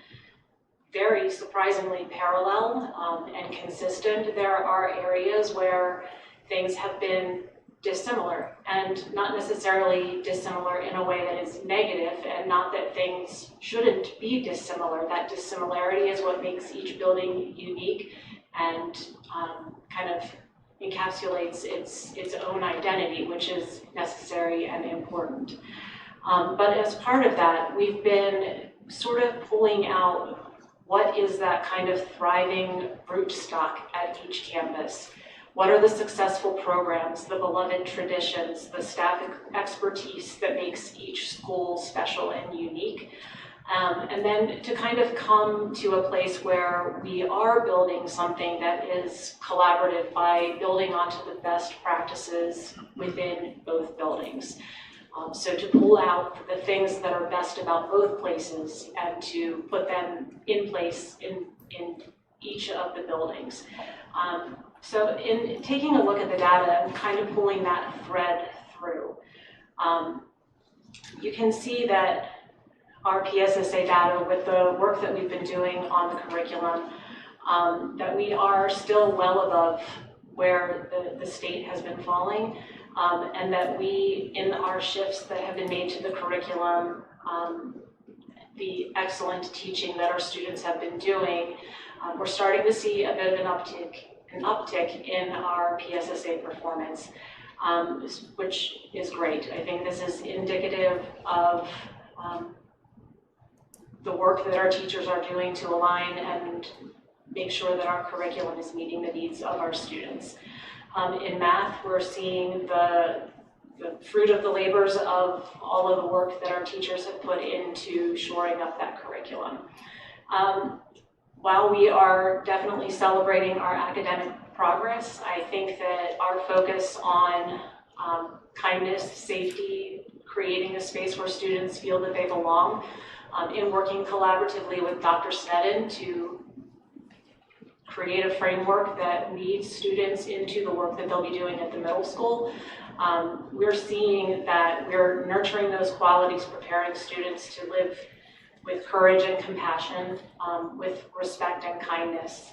very surprisingly parallel and consistent, there are areas where things have been dissimilar, and not necessarily dissimilar in a way that is negative, and not that things shouldn't be dissimilar. That dissimilarity is what makes each building unique and kind of encapsulates its own identity, which is necessary and important. But as part of that, we've been sort of pulling out what is that kind of thriving rootstock at each campus. What are the successful programs, the beloved traditions, the staff expertise that makes each school special and unique? And then to kind of come to a place where we are building something that is collaborative by building onto the best practices within both buildings. So to pull out the things that are best about both places and to put them in place in each of the buildings. So in taking a look at the data and kind of pulling that thread through, you can see that our PSSA data, with the work that we've been doing on the curriculum, that we are still well above where the state has been falling, and that we, in our shifts that have been made to the curriculum, the excellent teaching that our students have been doing, we're starting to see a bit of an uptick in our PSSA performance, which is great. I think this is indicative of the work that our teachers are doing to align and make sure that our curriculum is meeting the needs of our students. In math, we're seeing the fruit of the labors of all of the work that our teachers have put into shoring up that curriculum. While we are definitely celebrating our academic progress, I think that our focus on kindness, safety, creating a space where students feel that they belong, in working collaboratively with Dr. Sneddon to create a framework that leads students into the work that they'll be doing at the middle school. We're seeing that we're nurturing those qualities, preparing students to live with courage and compassion, with respect and kindness.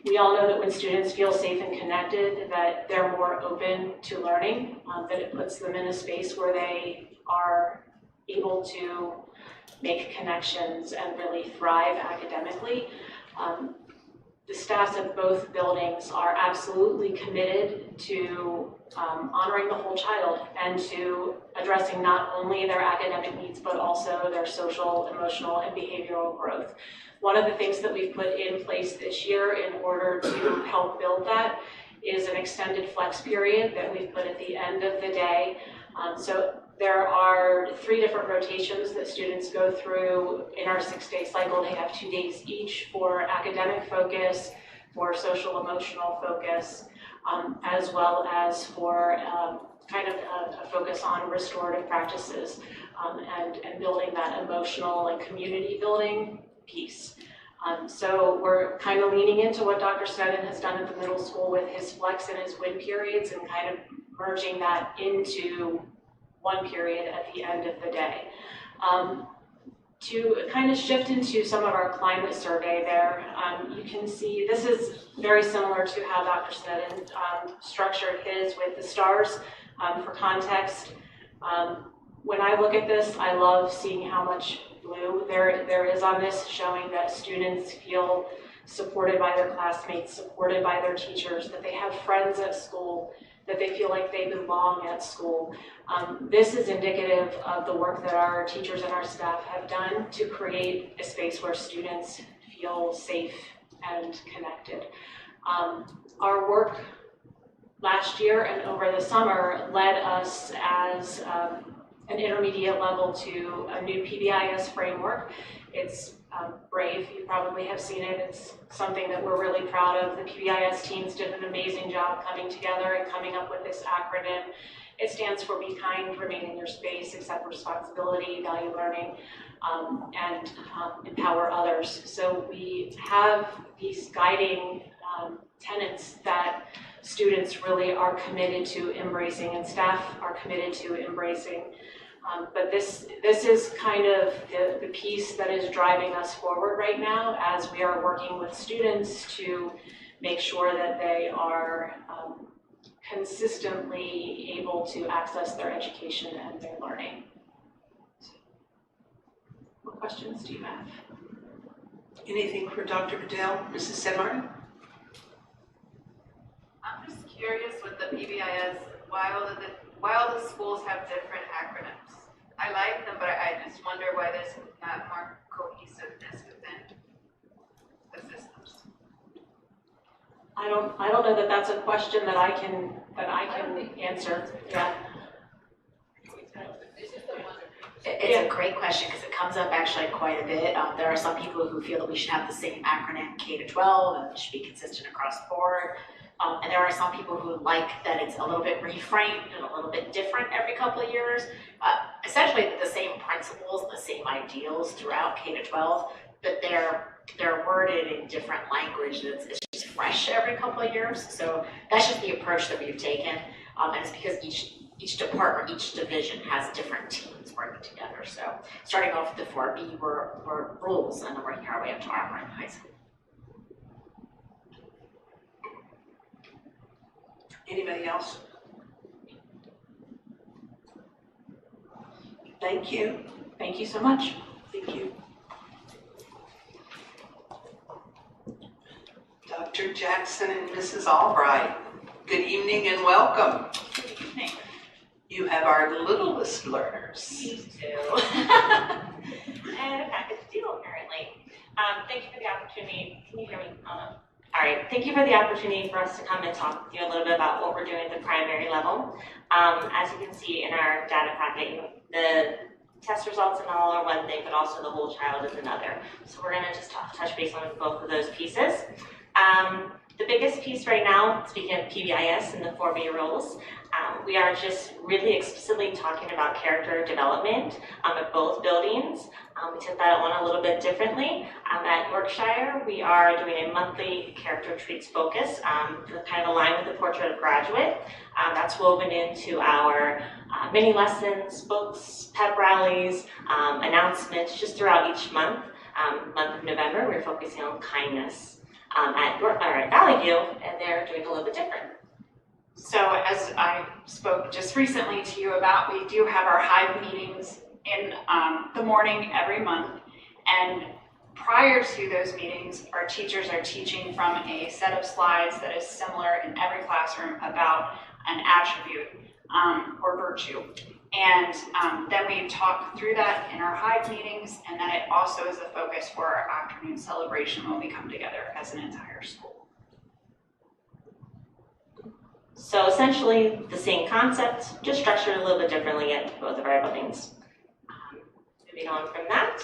We all know that when students feel safe and connected, that they're more open to learning, that it puts them in a space where they are able to make connections and really thrive academically. The staffs of both buildings are absolutely committed to honoring the whole child and to addressing not only their academic needs, but also their social, emotional, and behavioral growth. One of the things that we've put in place this year in order to help build that is an extended flex period that we've put at the end of the day. So there are 3 different rotations that students go through in our 6-day cycle. They have 2 days each for academic focus, for social emotional focus, as well as for kind of a focus on restorative practices and building that emotional and community building piece. So we're kind of leaning into what Dr. Sneddon has done at the middle school with his flex and his win periods and kind of merging that into one period at the end of the day. To kind of shift into some of our climate survey there, you can see this is very similar to how Dr. Sneddon structured his with the stars. For context, when I look at this, I love seeing how much blue there is on this, showing that students feel supported by their classmates, supported by their teachers, that they have friends at school, that they feel like they belong at school. This is indicative of the work that our teachers and our staff have done to create a space where students feel safe and connected. Our work last year and over the summer led us as an intermediate level to a new PBIS framework. It's brave, you probably have seen it. It's something that we're really proud of. The PBIS teams did an amazing job coming together and coming up with this acronym. It stands for Be Kind, Remain in Your Space, Accept Responsibility, Value Learning, and Empower Others. So we have these guiding tenets that students really are committed to embracing and staff are committed to embracing. But this is kind of the piece that is driving us forward right now as we are working with students to make sure that they are consistently able to access their education and their learning. What questions do you have? Anything for Dr. Bedell, Mrs. Sedmartin? I'm just curious with the PBIS, while the schools have different acronyms, I like them, but I just wonder why there's not more cohesiveness within the systems. I don't know that that's a question that I can answer. Yeah. It's a great question because it comes up actually quite a bit. There are some people who feel that we should have the same acronym K-12 and it should be consistent across the board. And there are some people who like that it's a little bit reframed and a little bit different every couple of years. Essentially the same principles, the same ideals throughout K-12, but they're worded in different language that's it's just fresh every couple of years. So that's just the approach that we've taken. And it's because each department, each division has different teams working together. So starting off with the 4B were rules and then working our way up to Armour in high school. Anybody else? Thank you. Thank you so much. Thank you. Dr. Jackson and Mrs. Albright, good evening and welcome. Good evening. You have our littlest learners. Me too. And a package deal, apparently. Thank you for the opportunity. Can you hear me? All right, thank you for the opportunity for us to come and talk with you a little bit about what we're doing at the primary level. As you can see in our data packet, the test results and all are one thing, but also the whole child is another. So we're gonna just touch base on both of those pieces. The biggest piece right now, speaking of PBIS and the 4B rules, we are just really explicitly talking about character development at both buildings. We took that on a little bit differently. At Yorkshire, we are doing a monthly character traits focus, kind of aligned with the Portrait of Graduate. That's woven into our mini lessons, books, pep rallies, announcements, just throughout each month. Month of November, we're focusing on kindness. At Valley View, and they're doing a little bit different. So as I spoke just recently to you about, we do have our Hive meetings in the morning every month. And prior to those meetings, our teachers are teaching from a set of slides that is similar in every classroom about an attribute or virtue. And then we talk through that in our Hive meetings, and then it also is a focus for our afternoon celebration when we come together as an entire school. So essentially the same concept, just structured a little bit differently at both of our buildings. Moving on from that,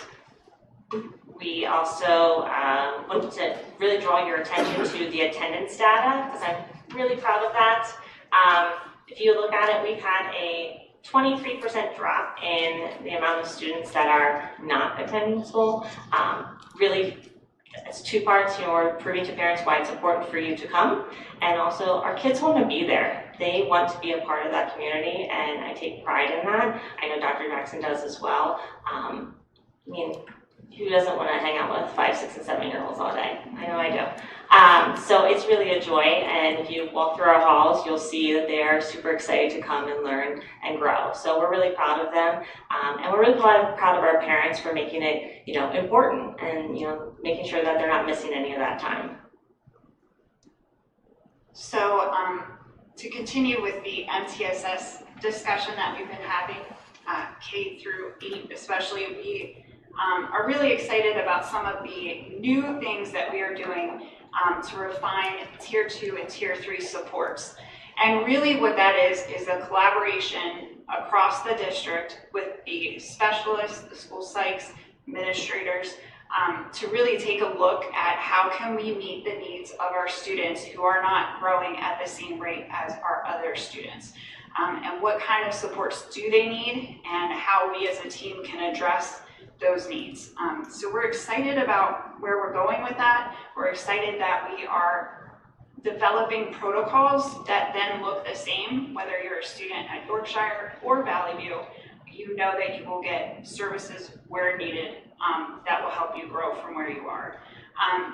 We also wanted to really draw your attention to the attendance data, because I'm really proud of that. If you look at it, we've had a 23% drop in the amount of students that are not attending school. Really, it's two parts. We're proving to parents why it's important for you to come, and also our kids want to be there. They want to be a part of that community, and I take pride in that. I know Dr. Jackson does as well. I mean, who doesn't want to hang out with 5, 6, and 7-year-olds all day? I know I do. So it's really a joy, and if you walk through our halls, you'll see that they're super excited to come and learn and grow. So we're really proud of them, and we're really proud of our parents for making it, important, and making sure that they're not missing any of that time. So to continue with the MTSS discussion that we've been having, K through 8 especially, we are really excited about some of the new things that we are doing to refine Tier 2 and Tier 3 supports. And really what that is a collaboration across the district with the specialists, the school psychs, administrators, to really take a look at how can we meet the needs of our students who are not growing at the same rate as our other students. And what kind of supports do they need, and how we as a team can address those needs. So we're excited about where we're going with that. We're excited that we are developing protocols that then look the same, whether you're a student at Yorkshire or Valley View. You know that you will get services where needed that will help you grow from where you are.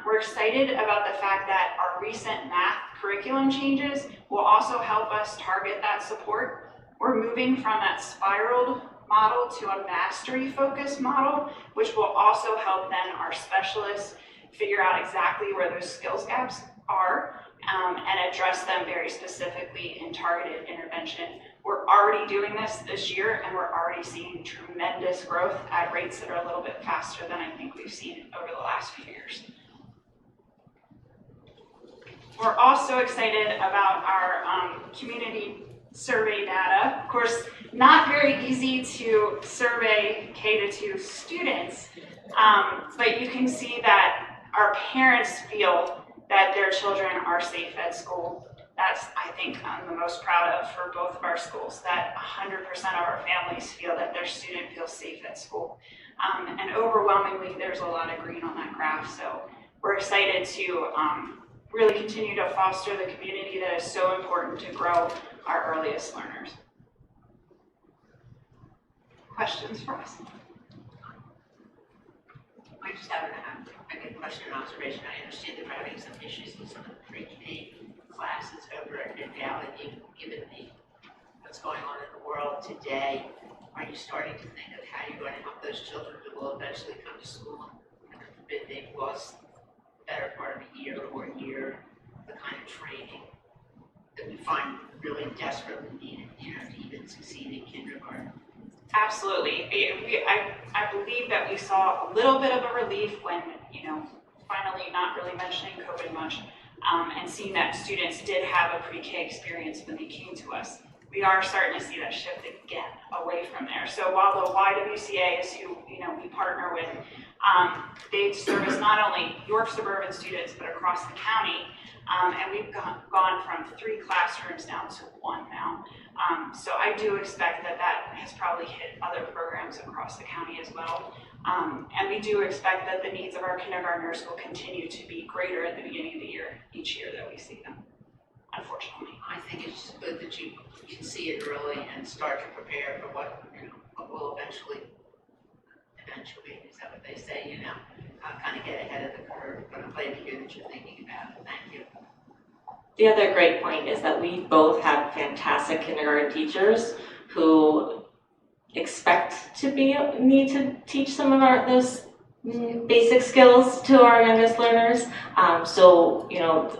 We're excited about the fact that our recent math curriculum changes will also help us target that support. We're moving from that spiraled model to a mastery focused model, which will also help then our specialists figure out exactly where those skills gaps are and address them very specifically in targeted intervention. We're already doing this year, and we're already seeing tremendous growth at rates that are a little bit faster than I think we've seen over the last few years. We're also excited about our community survey data. Of course, not very easy to survey K-2 students, but you can see that our parents feel that their children are safe at school. That's, I think, I'm the most proud of for both of our schools, that 100% of our families feel that their student feels safe at school. And overwhelmingly, there's a lot of green on that graph, so we're excited to really continue to foster the community that is so important to grow our earliest learners. Questions for us? I just have a good question and observation. I understand that we're having some issues with some of the pre-K classes over at Valley View, given what's going on in the world today. Are you starting to think of how you're going to help those children who will eventually come to school? And forbid they've lost the better part of a year or a year, the kind of training that we find really desperately needed, to even succeed in kindergarten. Absolutely. I believe that we saw a little bit of a relief when, finally not really mentioning COVID much, and seeing that students did have a pre-K experience when they came to us. We are starting to see that shift again away from there. So while the YWCA is who we partner with, they service not only York suburban students but across the county, and we've gone from 3 classrooms down to 1 now. So I do expect that has probably hit other programs across the county as well. And we do expect that the needs of our kindergartners will continue to be greater at the beginning of the year, each year that we see them, unfortunately. I think it's good that you can see it early and start to prepare for what will eventually, is that what they say, kind of get ahead of the curve. But I'm glad to hear that you're thinking about it. Thank you. The other great point is that we both have fantastic kindergarten teachers who expect to need to teach some of those basic skills to our youngest learners. So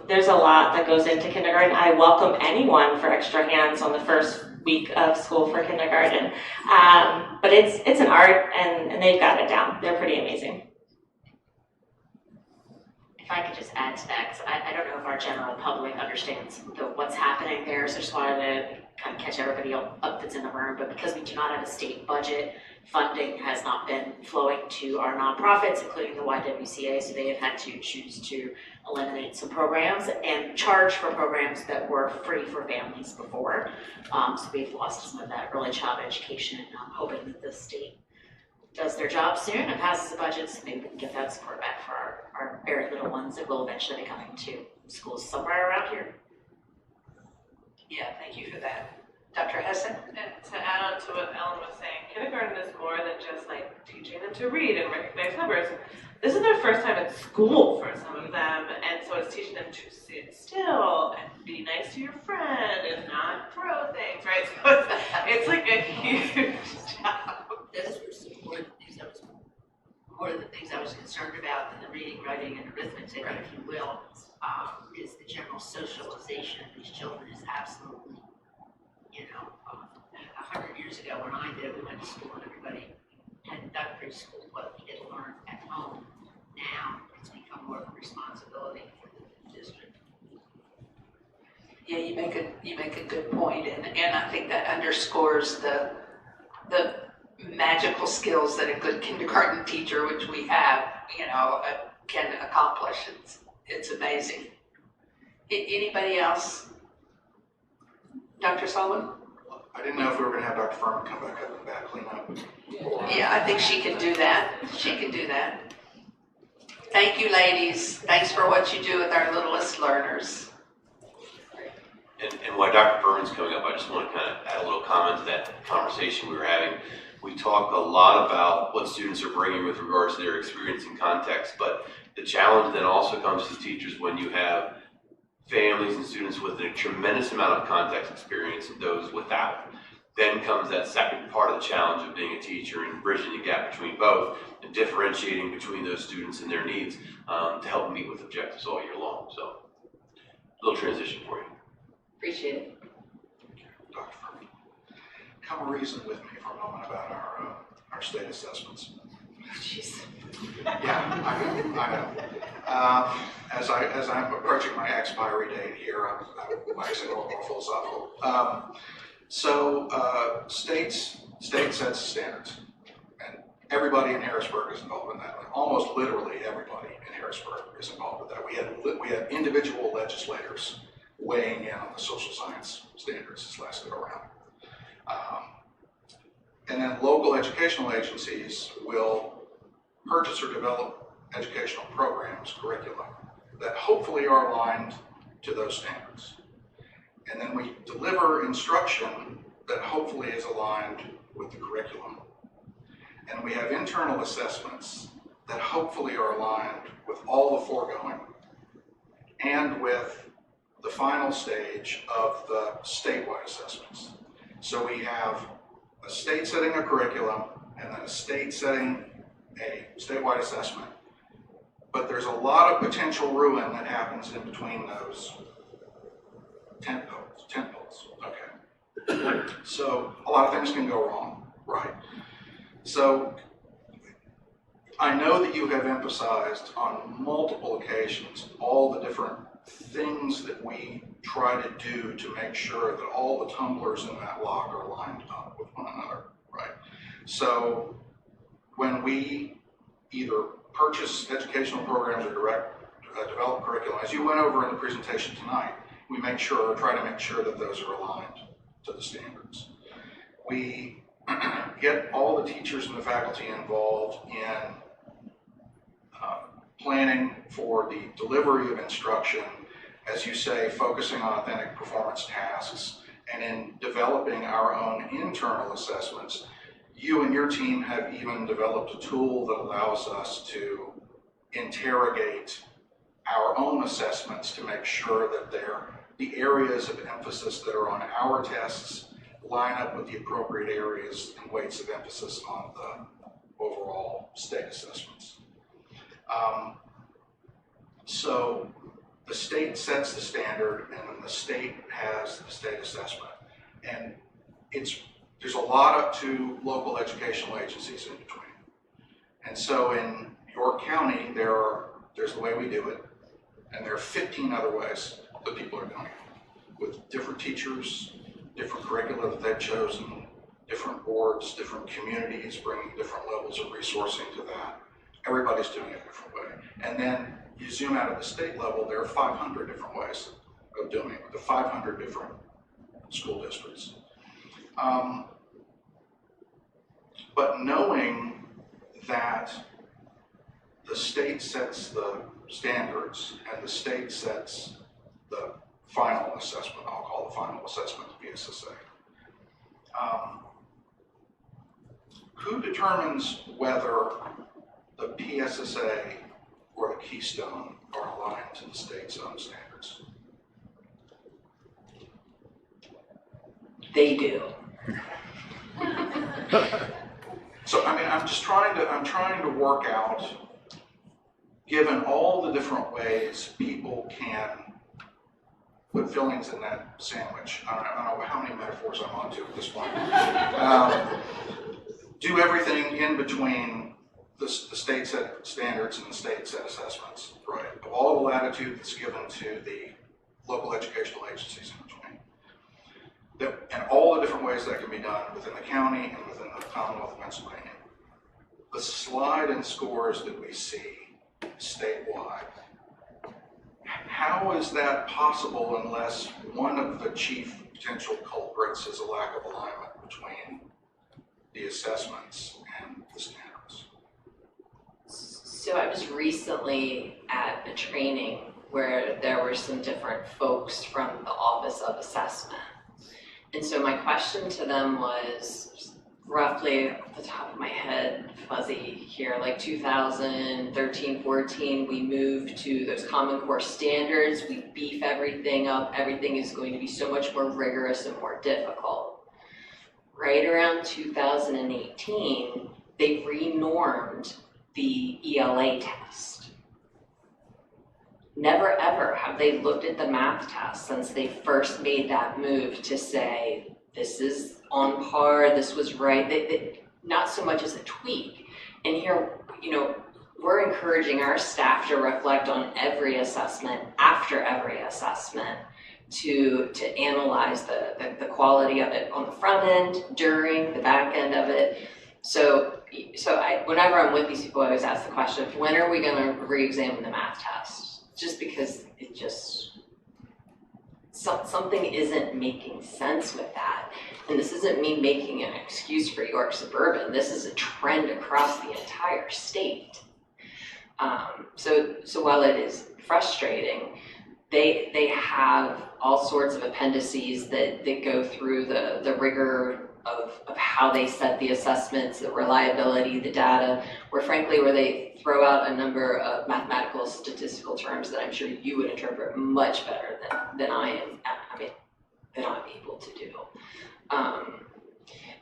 there's a lot that goes into kindergarten. I welcome anyone for extra hands on the first week of school for kindergarten. But it's an art, and they've got it down. They're pretty amazing. If I could just add to that, because I don't know if our general public understands what's happening there, so I just wanted to kind of catch everybody up that's in the room, but because we do not have a state budget, funding has not been flowing to our nonprofits, including the YWCA, so they have had to choose to eliminate some programs and charge for programs that were free for families before. So we've lost some of that early child education, and I'm hoping that the state does their job soon and passes a budget so maybe we can get that support back for our very little ones that will eventually be coming to schools somewhere around here. Yeah, thank you for that. Dr. Hessen? And to add on to what Ellen was saying, kindergarten is more than just like teaching them to read and recognize numbers. This is their first time at school for some of them, and so it's teaching them to sit still and be nice to your friend and not throw things, right? So it's like a huge job. Those were some more of the things I was concerned about than the reading, writing, and arithmetic, if you will, is the general socialization of these children is absolutely, 100 years ago when I did, we went to school and everybody had done preschool what we had learned at home. Now it's become more of a responsibility for the district. Yeah, you make a good point, and I think that underscores the magical skills that a good kindergarten teacher, which we have, can accomplish. It's amazing. Anybody else? Dr. Sullivan? I didn't know if we were going to have Dr. Furman come back up and back clean up. Yeah, I think she can do that. She can do that. Thank you, ladies. Thanks for what you do with our littlest learners. And while Dr. Furman's coming up, I just want to kind of add a little comment to that conversation we were having. We talk a lot about what students are bringing with regards to their experience and context, but the challenge then also comes to teachers when you have families and students with a tremendous amount of context experience and those without. Then comes that second part of the challenge of being a teacher and bridging the gap between both and differentiating between those students and their needs to help meet with objectives all year long. So, a little transition for you. Appreciate it. Dr. Furman, come reason with me for a moment about our state assessments. Jeez. Yeah, I know. As I'm approaching my expiry date here, I'm waxing a little more philosophical. State sets standards, and everybody in Harrisburg is involved in that. Almost literally everybody in Harrisburg is involved with that. We had individual legislators weighing in on the social science standards this last go around. And then local educational agencies will purchase or develop educational programs, curricula, that hopefully are aligned to those standards. And then we deliver instruction that hopefully is aligned with the curriculum. And we have internal assessments that hopefully are aligned with all the foregoing and with the final stage of the statewide assessments. So we have a state setting a curriculum and then a state setting a statewide assessment. But there's a lot of potential ruin that happens in between those tent poles. Okay. So a lot of things can go wrong, right? So I know that you have emphasized on multiple occasions all the different things that we try to do to make sure that all the tumblers in that log are lined up with one another, right? So when we either purchase educational programs or develop curriculum, as you went over in the presentation tonight, we try to make sure that those are aligned to the standards. We get all the teachers and the faculty involved in planning for the delivery of instruction, as you say, focusing on authentic performance tasks, and in developing our own internal assessments. You and your team have even developed a tool that allows us to interrogate our own assessments to make sure that the areas of emphasis that are on our tests line up with the appropriate areas and weights of emphasis on the overall state assessments. So the state sets the standard, and then the state has the state assessment. And there's a lot to local educational agencies in between. And so in York County, there's the way we do it, and there are 15 other ways that people are doing it, with different teachers, different curricula that they've chosen, different boards, different communities bringing different levels of resourcing to that. Everybody's doing it a different way. And then you zoom out at the state level, there are 500 different ways of doing it, the 500 different school districts. But knowing that the state sets the standards and the state sets the final assessment, I'll call the final assessment PSSA. Who determines whether the PSSA or the Keystone are aligned to the state's own standards? They do. So, I mean, I'm trying to work out, given all the different ways people can put fillings in that sandwich. I don't know how many metaphors I'm onto at this point. Do everything in between the state set standards and the state set assessments, right? Of all the latitude that's given to the local educational agencies in between. And all the different ways that can be done within the county and within the Commonwealth of Pennsylvania. The slide in scores that we see statewide, how is that possible unless one of the chief potential culprits is a lack of alignment between the assessments and the standards? So I was recently at a training where there were some different folks from the Office of Assessment. And so my question to them was, roughly off the top of my head, fuzzy here, like 2013, 14, we moved to those Common Core standards, we beef everything up, everything is going to be so much more rigorous and more difficult. Right around 2018, they renormed the ELA test. Never ever have they looked at the math test since they first made that move to say, this is on par, this was right, not so much as a tweak. And here, you know, we're encouraging our staff to reflect on every assessment, after every assessment, to analyze the quality of it on the front end, during, the back end of it. So whenever I'm with these people, I always ask the question, when are we gonna re-examine the math test? Just because it just, something isn't making sense with that. And this isn't me making an excuse for York Suburban. This is a trend across the entire state. So while it is frustrating, they have all sorts of appendices that go through the rigor of how they set the assessments, the reliability, the data, where they throw out a number of mathematical statistical terms that I'm sure you would interpret much better than I'm able to do.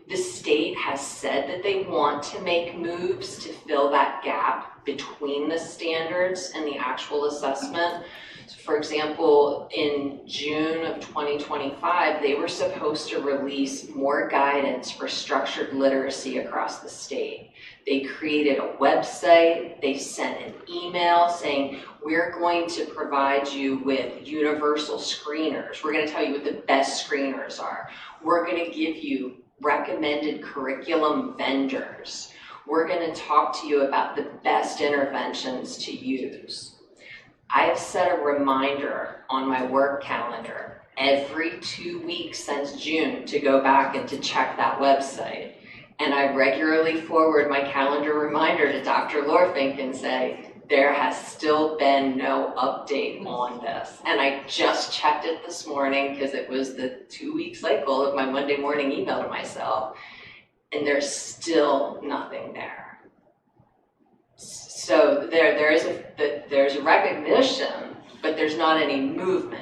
The state has said that they want to make moves to fill that gap between the standards and the actual assessment. So for example, in June of 2025, they were supposed to release more guidance for structured literacy across the state. They created a website, they sent an email saying, we're going to provide you with universal screeners. We're going to tell you what the best screeners are. We're going to give you recommended curriculum vendors. We're going to talk to you about the best interventions to use. I have set a reminder on my work calendar every 2 weeks since June to go back and to check that website. And I regularly forward my calendar reminder to Dr. Lorfink and say, there has still been no update on this. And I just checked it this morning because it was the 2-week cycle of my Monday morning email to myself. And there's still nothing there. So there's a recognition, but there's not any movement.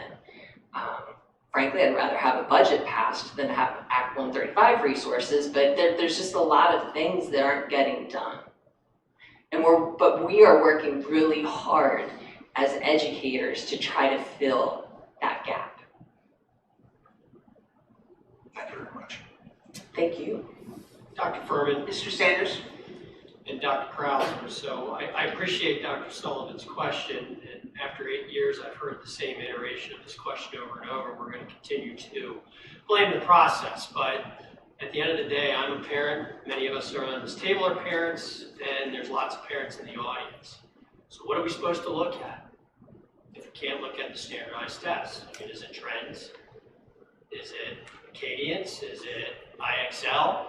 Frankly, I'd rather have a budget passed than have Act 135 resources, but there's just a lot of things that aren't getting done. But we are working really hard as educators to try to fill that gap. Thank you very much. Thank you. Dr. Furman. Mr. Sanders? And Dr. Krauser. So I appreciate Dr. Sullivan's question, and after 8 years, I've heard the same iteration of this question over and over. We're going to continue to blame the process, but at the end of the day, I'm a parent. Many of us around this table are parents, and there's lots of parents in the audience. So what are we supposed to look at if we can't look at the standardized tests? I mean, is it trends? Is it cadence? Is it IXL?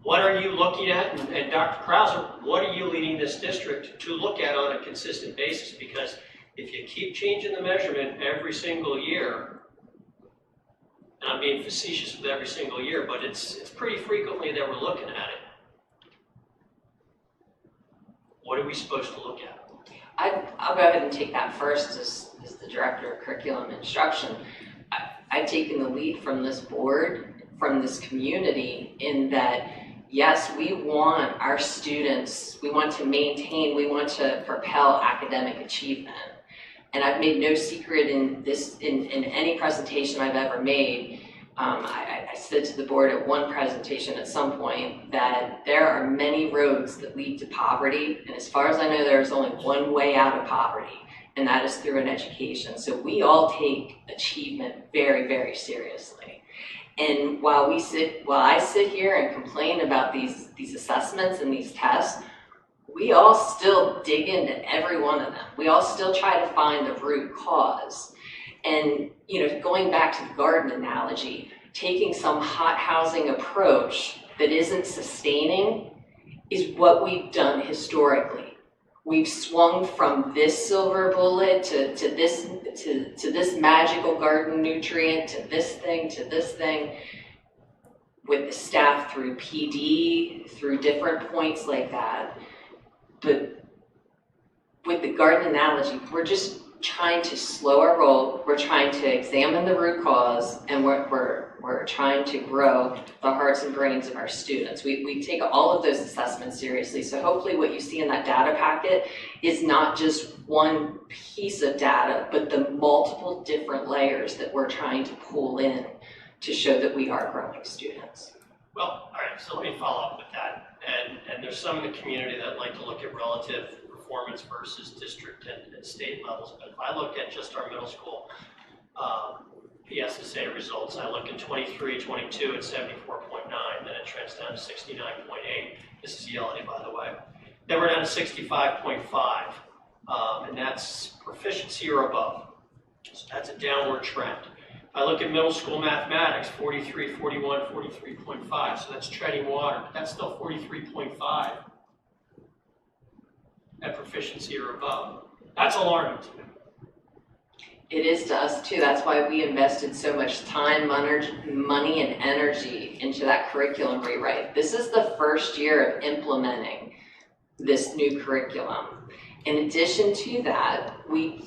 What are you looking at? And Dr. Krauser, what are you leading this district to look at on a consistent basis? Because if you keep changing the measurement every single year, and I'm being facetious with every single year, but it's pretty frequently that we're looking at it. What are we supposed to look at? I'll go ahead and take that first as the Director of Curriculum Instruction. I've taken the lead from this board, from this community, in that, yes, we want our students, we want to maintain, we want to propel academic achievement. And I've made no secret in any presentation I've ever made. I said to the board at one presentation at some point that there are many roads that lead to poverty, and as far as I know, there is only one way out of poverty, and that is through an education. So we all take achievement very, very seriously. And while I sit here and complain about these assessments and these tests, we all still dig into every one of them. We all still try to find the root cause. And, going back to the garden analogy, taking some hot housing approach that isn't sustaining is what we've done historically. We've swung from this silver bullet to this magical garden nutrient, to this thing, with the staff through PD, through different points like that. But with the garden analogy, we're just trying to slow our roll. We're trying to examine the root cause, and we're trying to grow the hearts and brains of our students. We take all of those assessments seriously. So hopefully what you see in that data packet is not just one piece of data, but the multiple different layers that we're trying to pull in to show that we are growing students. Well, all right, so let me follow up with that. And there's some in the community that like to look at relative performance versus district and state levels. But if I look at just our middle school PSSA results, I look in 23, 22 at 74.9, then it trends down to 69.8. This is ELA, by the way. Then we're down to 65.5, and that's proficiency or above. So that's a downward trend. I look at middle school mathematics, 43, 41, 43.5, so that's treading water, but that's still 43.5 at proficiency or above. That's alarming to me. It is to us too. That's why we invested so much time, money, and energy into that curriculum rewrite. This is the first year of implementing this new curriculum. In addition to that, we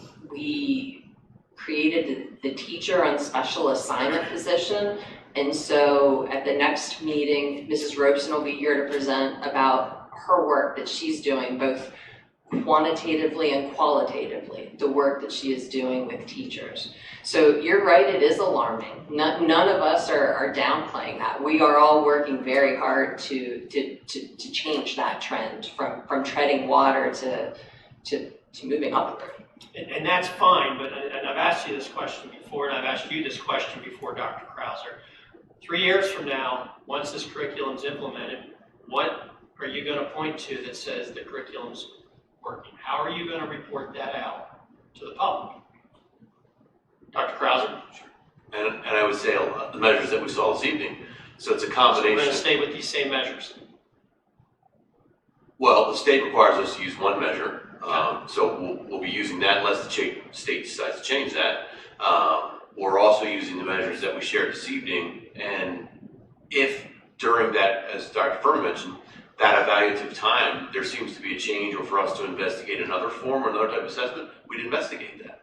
created the teacher on special assignment position. And so at the next meeting, Mrs. Robeson will be here to present about her work that she's doing, both quantitatively and qualitatively, the work that she is doing with teachers. So you're right, it is alarming. None of us are downplaying that. We are all working very hard to change that trend from treading water to moving upward. And that's fine, but and I've asked you this question before, and I've asked you this question before, Dr. Krauser. 3 years from now, once this curriculum's implemented, what are you going to point to that says the curriculum's working? How are you going to report that out to the public? Dr. Krauser? And I would say the measures that we saw this evening. So it's a combination. So we're going to stay with these same measures. Well, the state requires us to use one measure. So we'll be using that unless the state decides to change that. We're also using the measures that we shared this evening. And if during that, as Dr. Furman mentioned, that evaluative time, there seems to be a change, or for us to investigate another form or another type of assessment, we'd investigate that.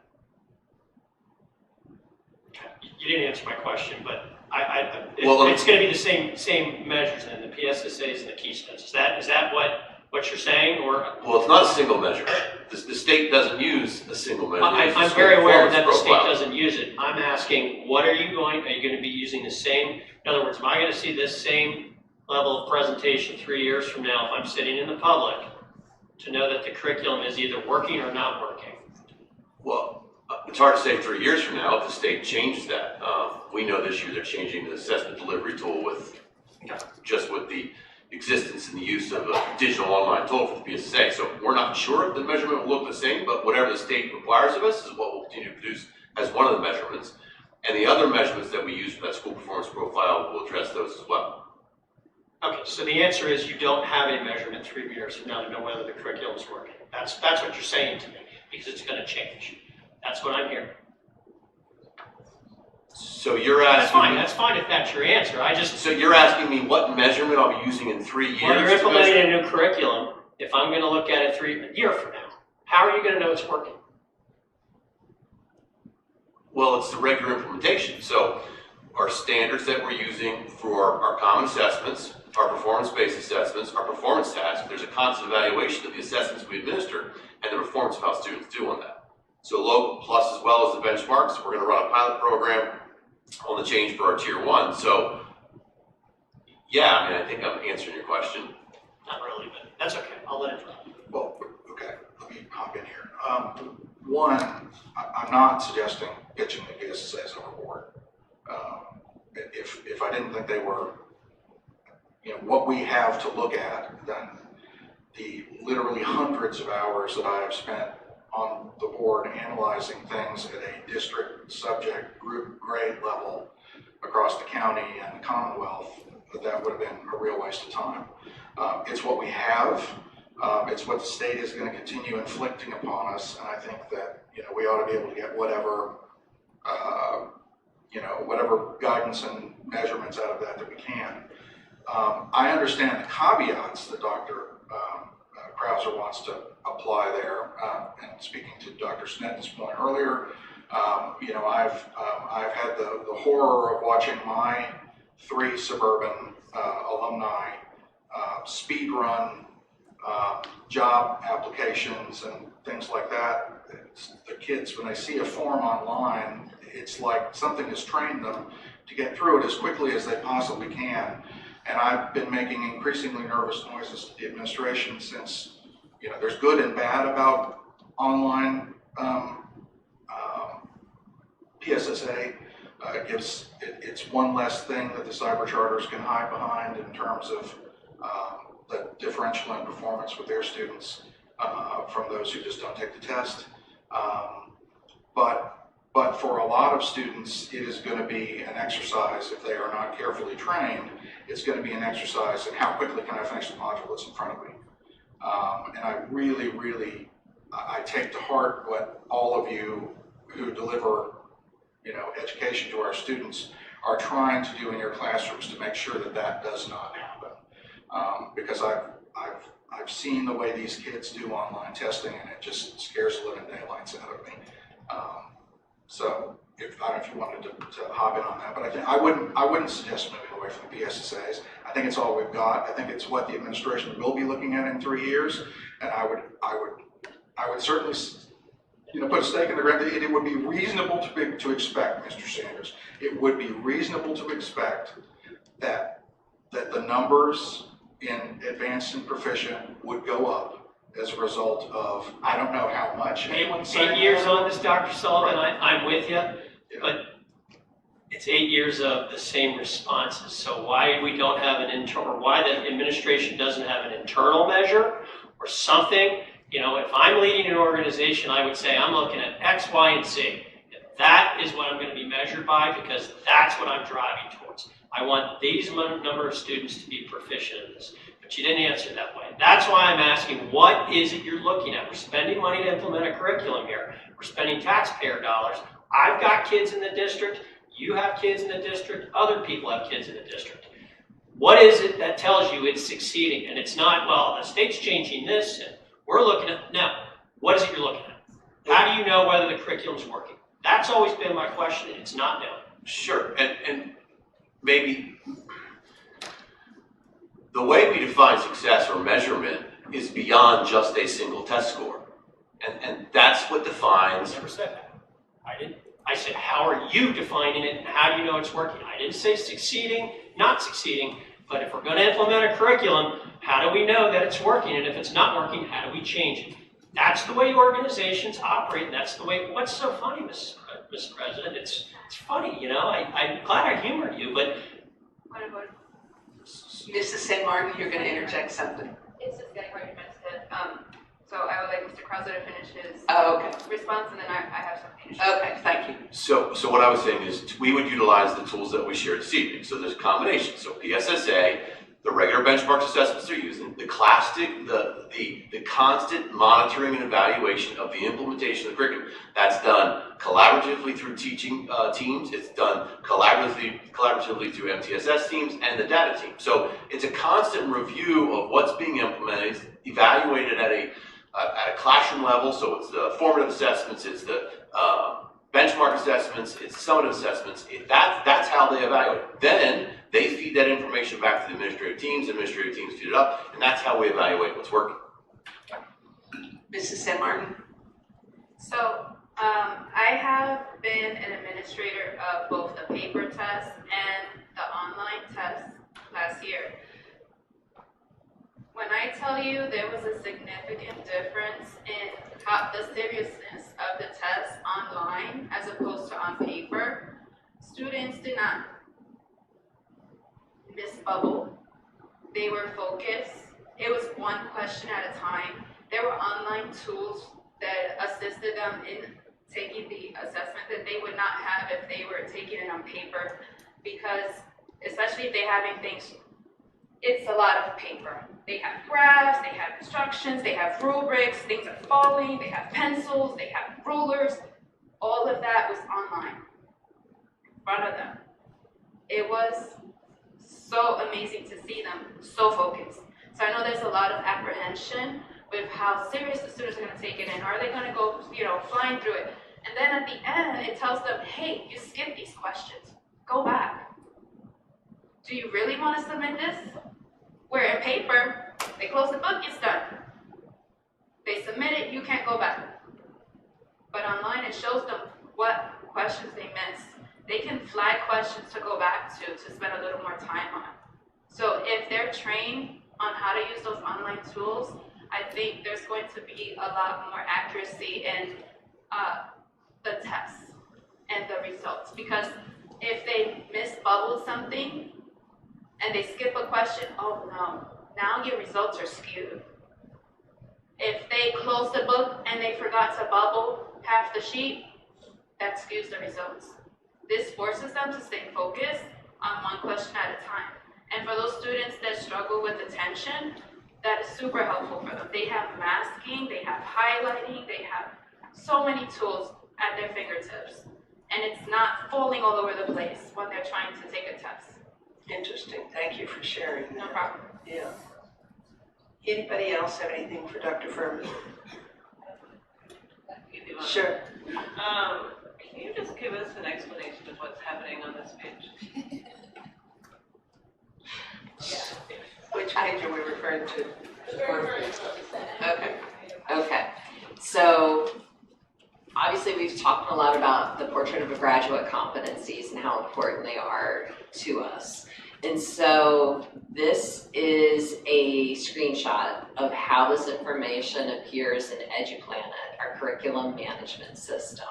You didn't answer my question, but it's going to be the same measures then, the PSSAs and the Keystones. Is that what you're saying, or? Well, it's not a single measure. The state doesn't use a single measure. I'm very aware that the state doesn't use it. I'm asking, are you going to be using the same? In other words, am I going to see this same level of presentation 3 years from now if I'm sitting in the public to know that the curriculum is either working or not working? Well, it's hard to say 3 years from now if the state changes that. We know this year they're changing the assessment delivery tool with the existence and the use of a digital online tool for the PSSA. So we're not sure if the measurement will look the same, but whatever the state requires of us is what we'll continue to produce as one of the measurements. And the other measurements that we use for that school performance profile will address those as well. Okay, so the answer is you don't have a measurement 3 years from now to know whether the curriculum is working. That's what you're saying to me, because it's going to change. That's what I'm hearing. So you're asking. That's fine if that's your answer. So you're asking me what measurement I'll be using in 3 years? Well, you're implementing a new curriculum. If I'm going to look at it a year from now, how are you going to know it's working? Well, it's the regular implementation. So our standards that we're using for our common assessments, our performance-based assessments, our performance tasks, there's a constant evaluation of the assessments we administer and the performance of how students do on that. So local plus as well as the benchmarks, we're going to run a pilot program on the change for our tier 1. So yeah, I mean, I think I'm answering your question. Not really, but that's okay. I'll let it drop. Well, okay, let me hop in here. One, I'm not suggesting pitching the PSSAs overboard. If I didn't think they were, what we have to look at, then the literally hundreds of hours that I have spent on the board analyzing things at a district, subject, group, grade level across the county and the Commonwealth, that would have been a real waste of time. It's what we have. It's what the state is going to continue inflicting upon us, and I think that we ought to be able to get whatever whatever guidance and measurements out of that we can. I understand the caveats that Dr. Krauser wants to apply there, and speaking to Dr. Snetten's point earlier, I've had the horror of watching my 3 suburban alumni speed run job applications and things like that. The kids, when they see a form online, it's like something has trained them to get through it as quickly as they possibly can. And I've been making increasingly nervous noises to the administration since, there's good and bad about online PSSA. It's one less thing that the cyber charters can hide behind in terms of the differential in performance with their students from those who just don't take the test. But for a lot of students, it is going to be an exercise, if they are not carefully trained, it's going to be an exercise in how quickly can I finish the module that's in front of me. And I really, I take to heart what all of you who deliver, education to our students are trying to do in your classrooms to make sure that that does not happen. Because I've seen the way these kids do online testing, and it just scares the living daylights out of me. So I don't know if you wanted to hop in on that, but I wouldn't suggest moving away from the PSSAs. I think it's all we've got. I think it's what the administration will be looking at in 3 years, and I would certainly put a stake in the ground. It would be reasonable to expect, Mr. Sanders. It would be reasonable to expect that the numbers in advanced and proficient would go up as a result of, I don't know how much. 8 years on this, Dr. Sullivan, I'm with you, but it's 8 years of the same responses. So why we don't have an internal, or why the administration doesn't have an internal measure or something, if I'm leading an organization, I would say I'm looking at X, Y, and Z. That is what I'm going to be measured by, because that's what I'm driving towards. I want these number of students to be proficient in this. But you didn't answer that way. That's why I'm asking, what is it you're looking at? We're spending money to implement a curriculum here. We're spending taxpayer dollars. I've got kids in the district. You have kids in the district. Other people have kids in the district. What is it that tells you it's succeeding? And it's not, well, the state's changing this, and we're looking at, no. What is it you're looking at? How do you know whether the curriculum's working? That's always been my question, and it's not known. Sure, and maybe the way we define success or measurement is beyond just a single test score. And that's what defines. I never said that. I didn't. I said, how are you defining it, and how do you know it's working? I didn't say succeeding, not succeeding, but if we're going to implement a curriculum, how do we know that it's working? And if it's not working, how do we change it? That's the way organizations operate, and that's the way, what's so funny, Mr. President? It's funny, you know, I'm glad I humored you, but. What about? Mrs. San Martin, you're gonna interject something. It's just getting ready to finish it. So I would like Mr. Krauser to finish his response, and then I have something to share. Okay, thank you. So what I was saying is we would utilize the tools that we shared this evening. So there's a combination. So PSSA, the regular benchmark assessments they're using, the constant monitoring and evaluation of the implementation of the curriculum. That's done collaboratively through teaching teams. It's done collaboratively through MTSS teams and the data team. So it's a constant review of what's being implemented, evaluated at a classroom level. So it's the formative assessments, it's the benchmark assessments, it's summative assessments. That's how they evaluate. Then they feed that information back to the administrative teams feed it up, and that's how we evaluate what's working. Mrs. San Martin? So, I have been an administrator of both the paper test and the online test last year. When I tell you there was a significant difference in the seriousness of the test online as opposed to on paper, students did not miss bubble. They were focused. It was one question at a time. There were online tools that assisted them in taking the assessment that they would not have if they were taking it on paper, because especially if they're having things, it's a lot of paper. They have graphs, they have instructions, they have rubrics, things are falling, they have pencils, they have rulers. All of that was online in front of them. It was so amazing to see them so focused. So I know there's a lot of apprehension with how serious the students are going to take it in. Are they going to go, flying through it? And then at the end, it tells them, hey, you skipped these questions. Go back. Do you really want to submit this? Where in paper, they close the book, it's done. They submit it, you can't go back. But online, it shows them what questions they missed. They can flag questions to go back to spend a little more time on. So if they're trained on how to use those online tools, I think there's going to be a lot more accuracy in the tests and the results. Because if they misbubbled something and they skip a question, oh no, now your results are skewed. If they close the book and they forgot to bubble half the sheet, that skews the results. This forces them to stay focused on one question at a time. And for those students that struggle with attention, that is super helpful for them. They have masking, they have highlighting, they have so many tools at their fingertips. And it's not falling all over the place when they're trying to take a test. Interesting. Thank you for sharing that. No problem. Yeah. Anybody else have anything for Dr. Furman? Sure. Can you just give us an explanation of what's happening on this page? Which page are we referring to? Okay. Okay. So obviously we've talked a lot about the portrait of a graduate competencies and how important they are to us. And so this is a screenshot of how this information appears in EduPlanet, our curriculum management system.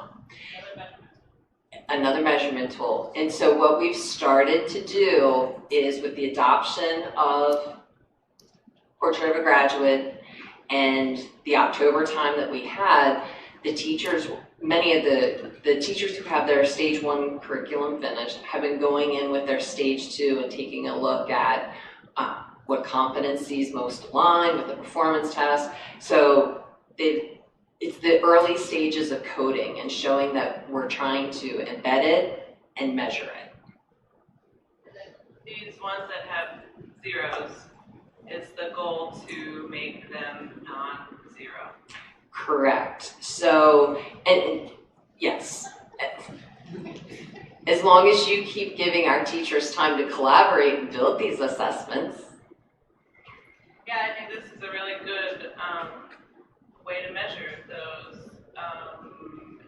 Another measurement tool. And so what we've started to do is, with the adoption of Portrait of a Graduate and the October time that we had, the teachers, many of the teachers who have their stage 1 curriculum finished have been going in with their stage 2 and taking a look at what competencies most align with the performance test. So it's the early stages of coding and showing that we're trying to embed it and measure it. These ones that have zeros, is the goal to make them non-zero? Correct. So, and yes, as long as you keep giving our teachers time to collaborate and build these assessments. Yeah, I think this is a really good way to measure those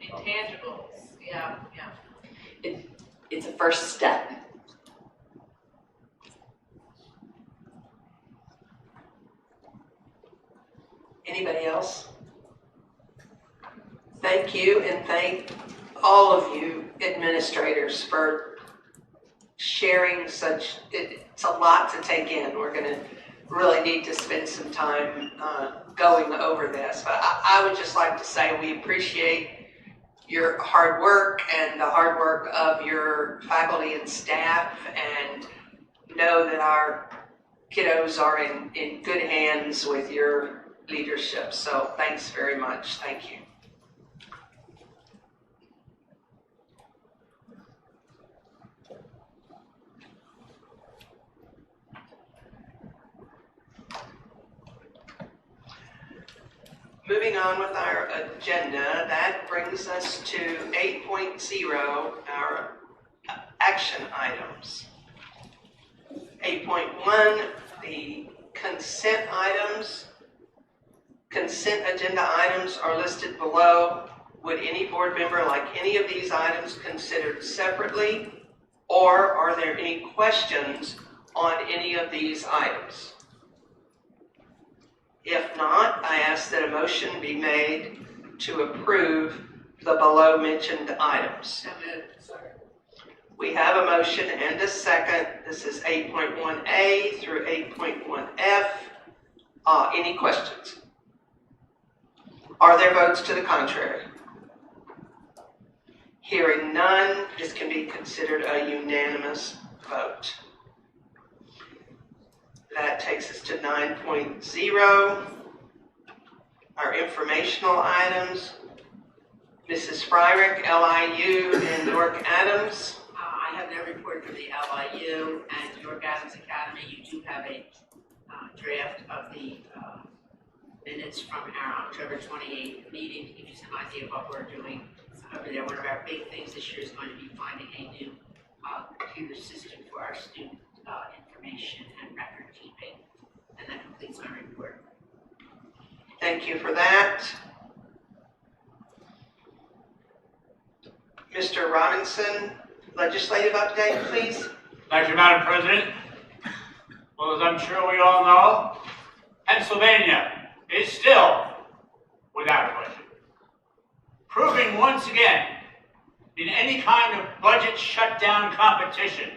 intangibles. Yeah. It's a first step. Anybody else? Thank you, and thank all of you administrators for sharing such, it's a lot to take in. We're going to really need to spend some time going over this. But I would just like to say we appreciate your hard work and the hard work of your faculty and staff, and know that our kiddos are in good hands with your leadership. So thanks very much. Thank you. Moving on with our agenda, that brings us to 8.0, our action items. 8.1, the consent items. Consent agenda items are listed below. Would any board member like any of these items considered separately, or are there any questions on any of these items? If not, I ask that a motion be made to approve the below mentioned items. We have a motion and a second. This is 8.1A through 8.1F. Any questions? Are there votes to the contrary? Hearing none, this can be considered a unanimous vote. That takes us to 9.0, our informational items. Mrs. Fryrick, LIU, and York Adams. I have no report for the LIU and York Adams Academy. You do have a draft of the minutes from our October 28th meeting to give you some idea of what we're doing over there. One of our big things this year is going to be finding a new computer system for our student information and record keeping. And that completes my report. Thank you for that. Mr. Robinson, legislative update, please. Thank you, Madam President. Well, as I'm sure we all know, Pennsylvania is still without a budget, proving once again in any kind of budget shutdown competition,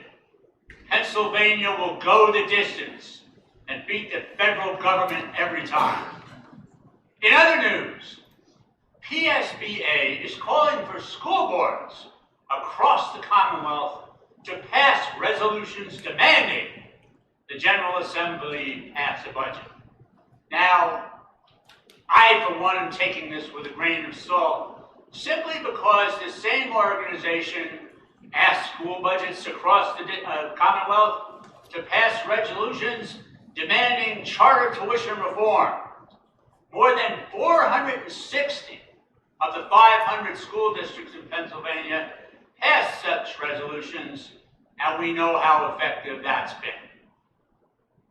Pennsylvania will go the distance and beat the federal government every time. In other news, PSBA is calling for school boards across the Commonwealth to pass resolutions demanding the General Assembly pass a budget. Now, I, for one, am taking this with a grain of salt, simply because the same organization asked school budgets across the Commonwealth to pass resolutions demanding charter tuition reform. More than 460 of the 500 school districts in Pennsylvania passed such resolutions, and we know how effective that's been.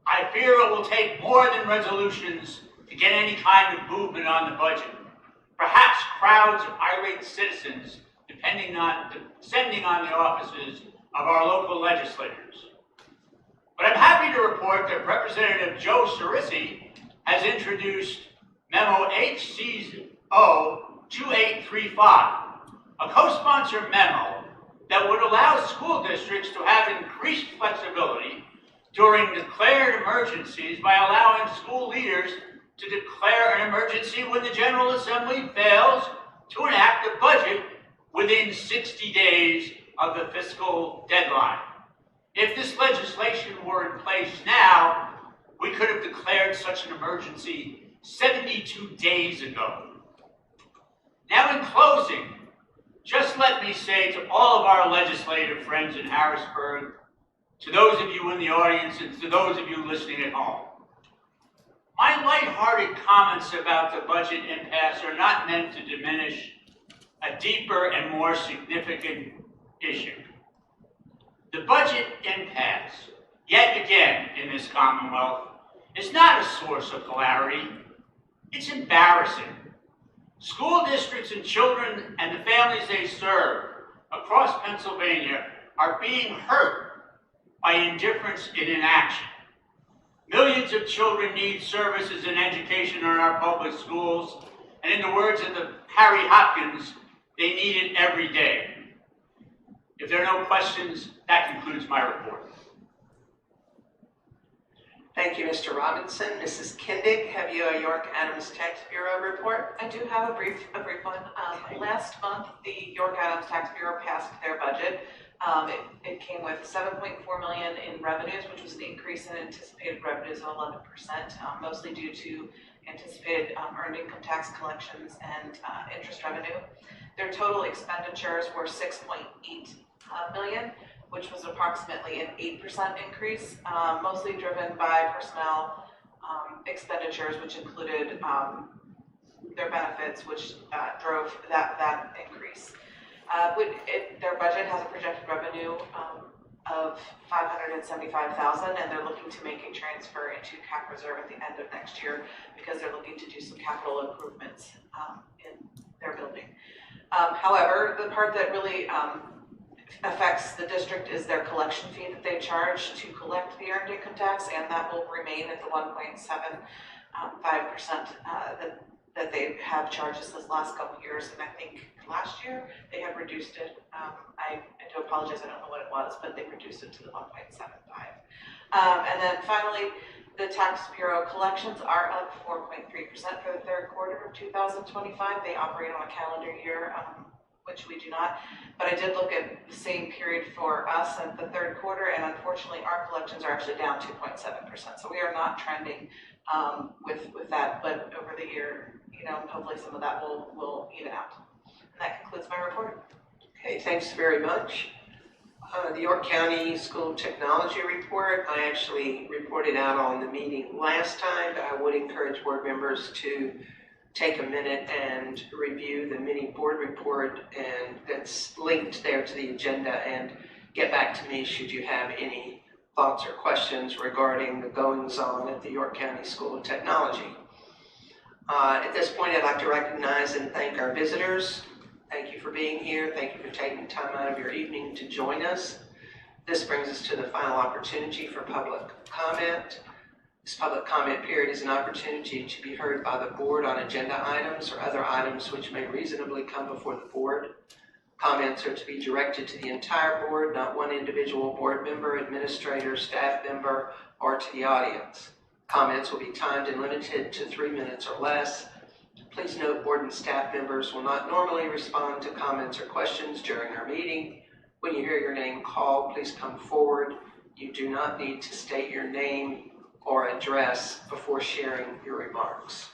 I fear it will take more than resolutions to get any kind of movement on the budget. Perhaps crowds of irate citizens descending on the offices of our local legislators. But I'm happy to report that Representative Joe Cerisi has introduced Memo HCO 2835, a co-sponsored memo that would allow school districts to have increased flexibility during declared emergencies by allowing school leaders to declare an emergency when the General Assembly fails to enact a budget within 60 days of the fiscal deadline. If this legislation were in place now, we could have declared such an emergency 72 days ago. Now, in closing, just let me say to all of our legislative friends in Harrisburg, to those of you in the audience and to those of you listening at home, my lighthearted comments about the budget impasse are not meant to diminish a deeper and more significant issue. The budget impasse, yet again in this Commonwealth, is not a source of hilarity. It's embarrassing. School districts and children and the families they serve across Pennsylvania are being hurt by indifference and inaction. Millions of children need services and education in our public schools, And in the words of the Harry Hopkins, they need it every day. If there are no questions, that concludes my report. Thank you, Mr. Robinson. Mrs. Kindig, have you a York Adams Tax Bureau report? I do have a brief one. Last month, the York Adams Tax Bureau passed their budget. It came with $7.4 million in revenues, which was an increase in anticipated revenues of 11%, mostly due to anticipated earned income tax collections and interest revenue. Their total expenditures were $6.8 million, which was approximately an 8% increase, mostly driven by personnel expenditures, which included their benefits, which drove that increase. Their budget has a projected revenue of $575,000, and they're looking to make a transfer into cap reserve at the end of next year because they're looking to do some capital improvements in their building. However, the part that really affects the district is their collection fee that they charge to collect the earned income tax, and that will remain at the 1.75% that they have charged us this last couple of years. And I think last year they had reduced it. I do apologize, I don't know what it was, but they reduced it to the 1.75. And then finally, the Tax Bureau collections are up 4.3% for the third quarter of 2025. They operate on a calendar year, which we do not. But I did look at the same period for us at the third quarter, and unfortunately our collections are actually down 2.7%. So we are not trending with that, but over the year, hopefully some of that will even out. And that concludes my report. Okay, thanks very much. The York County School Technology Report, I actually reported out on the meeting last time, but I would encourage board members to take a minute and review the mini board report, and that's linked there to the agenda, and get back to me should you have any thoughts or questions regarding the goings-on at the York County School of Technology. At this point, I'd like to recognize and thank our visitors. Thank you for being here. Thank you for taking time out of your evening to join us. This brings us to the final opportunity for public comment. This public comment period is an opportunity to be heard by the board on agenda items or other items which may reasonably come before the board. Comments are to be directed to the entire board, not one individual board member, administrator, staff member, or to the audience. Comments will be timed and limited to 3 minutes or less. Please note, board and staff members will not normally respond to comments or questions during our meeting. When you hear your name called, please come forward. You do not need to state your name or address before sharing your remarks.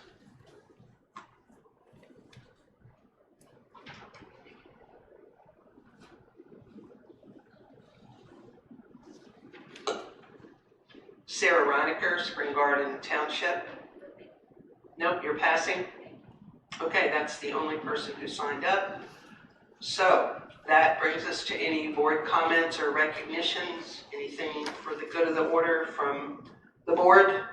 Sarah Reinecker, Spring Garden Township. Nope, you're passing. Okay, that's the only person who signed up. So that brings us to any board comments or recognitions. Anything for the good of the order from the board?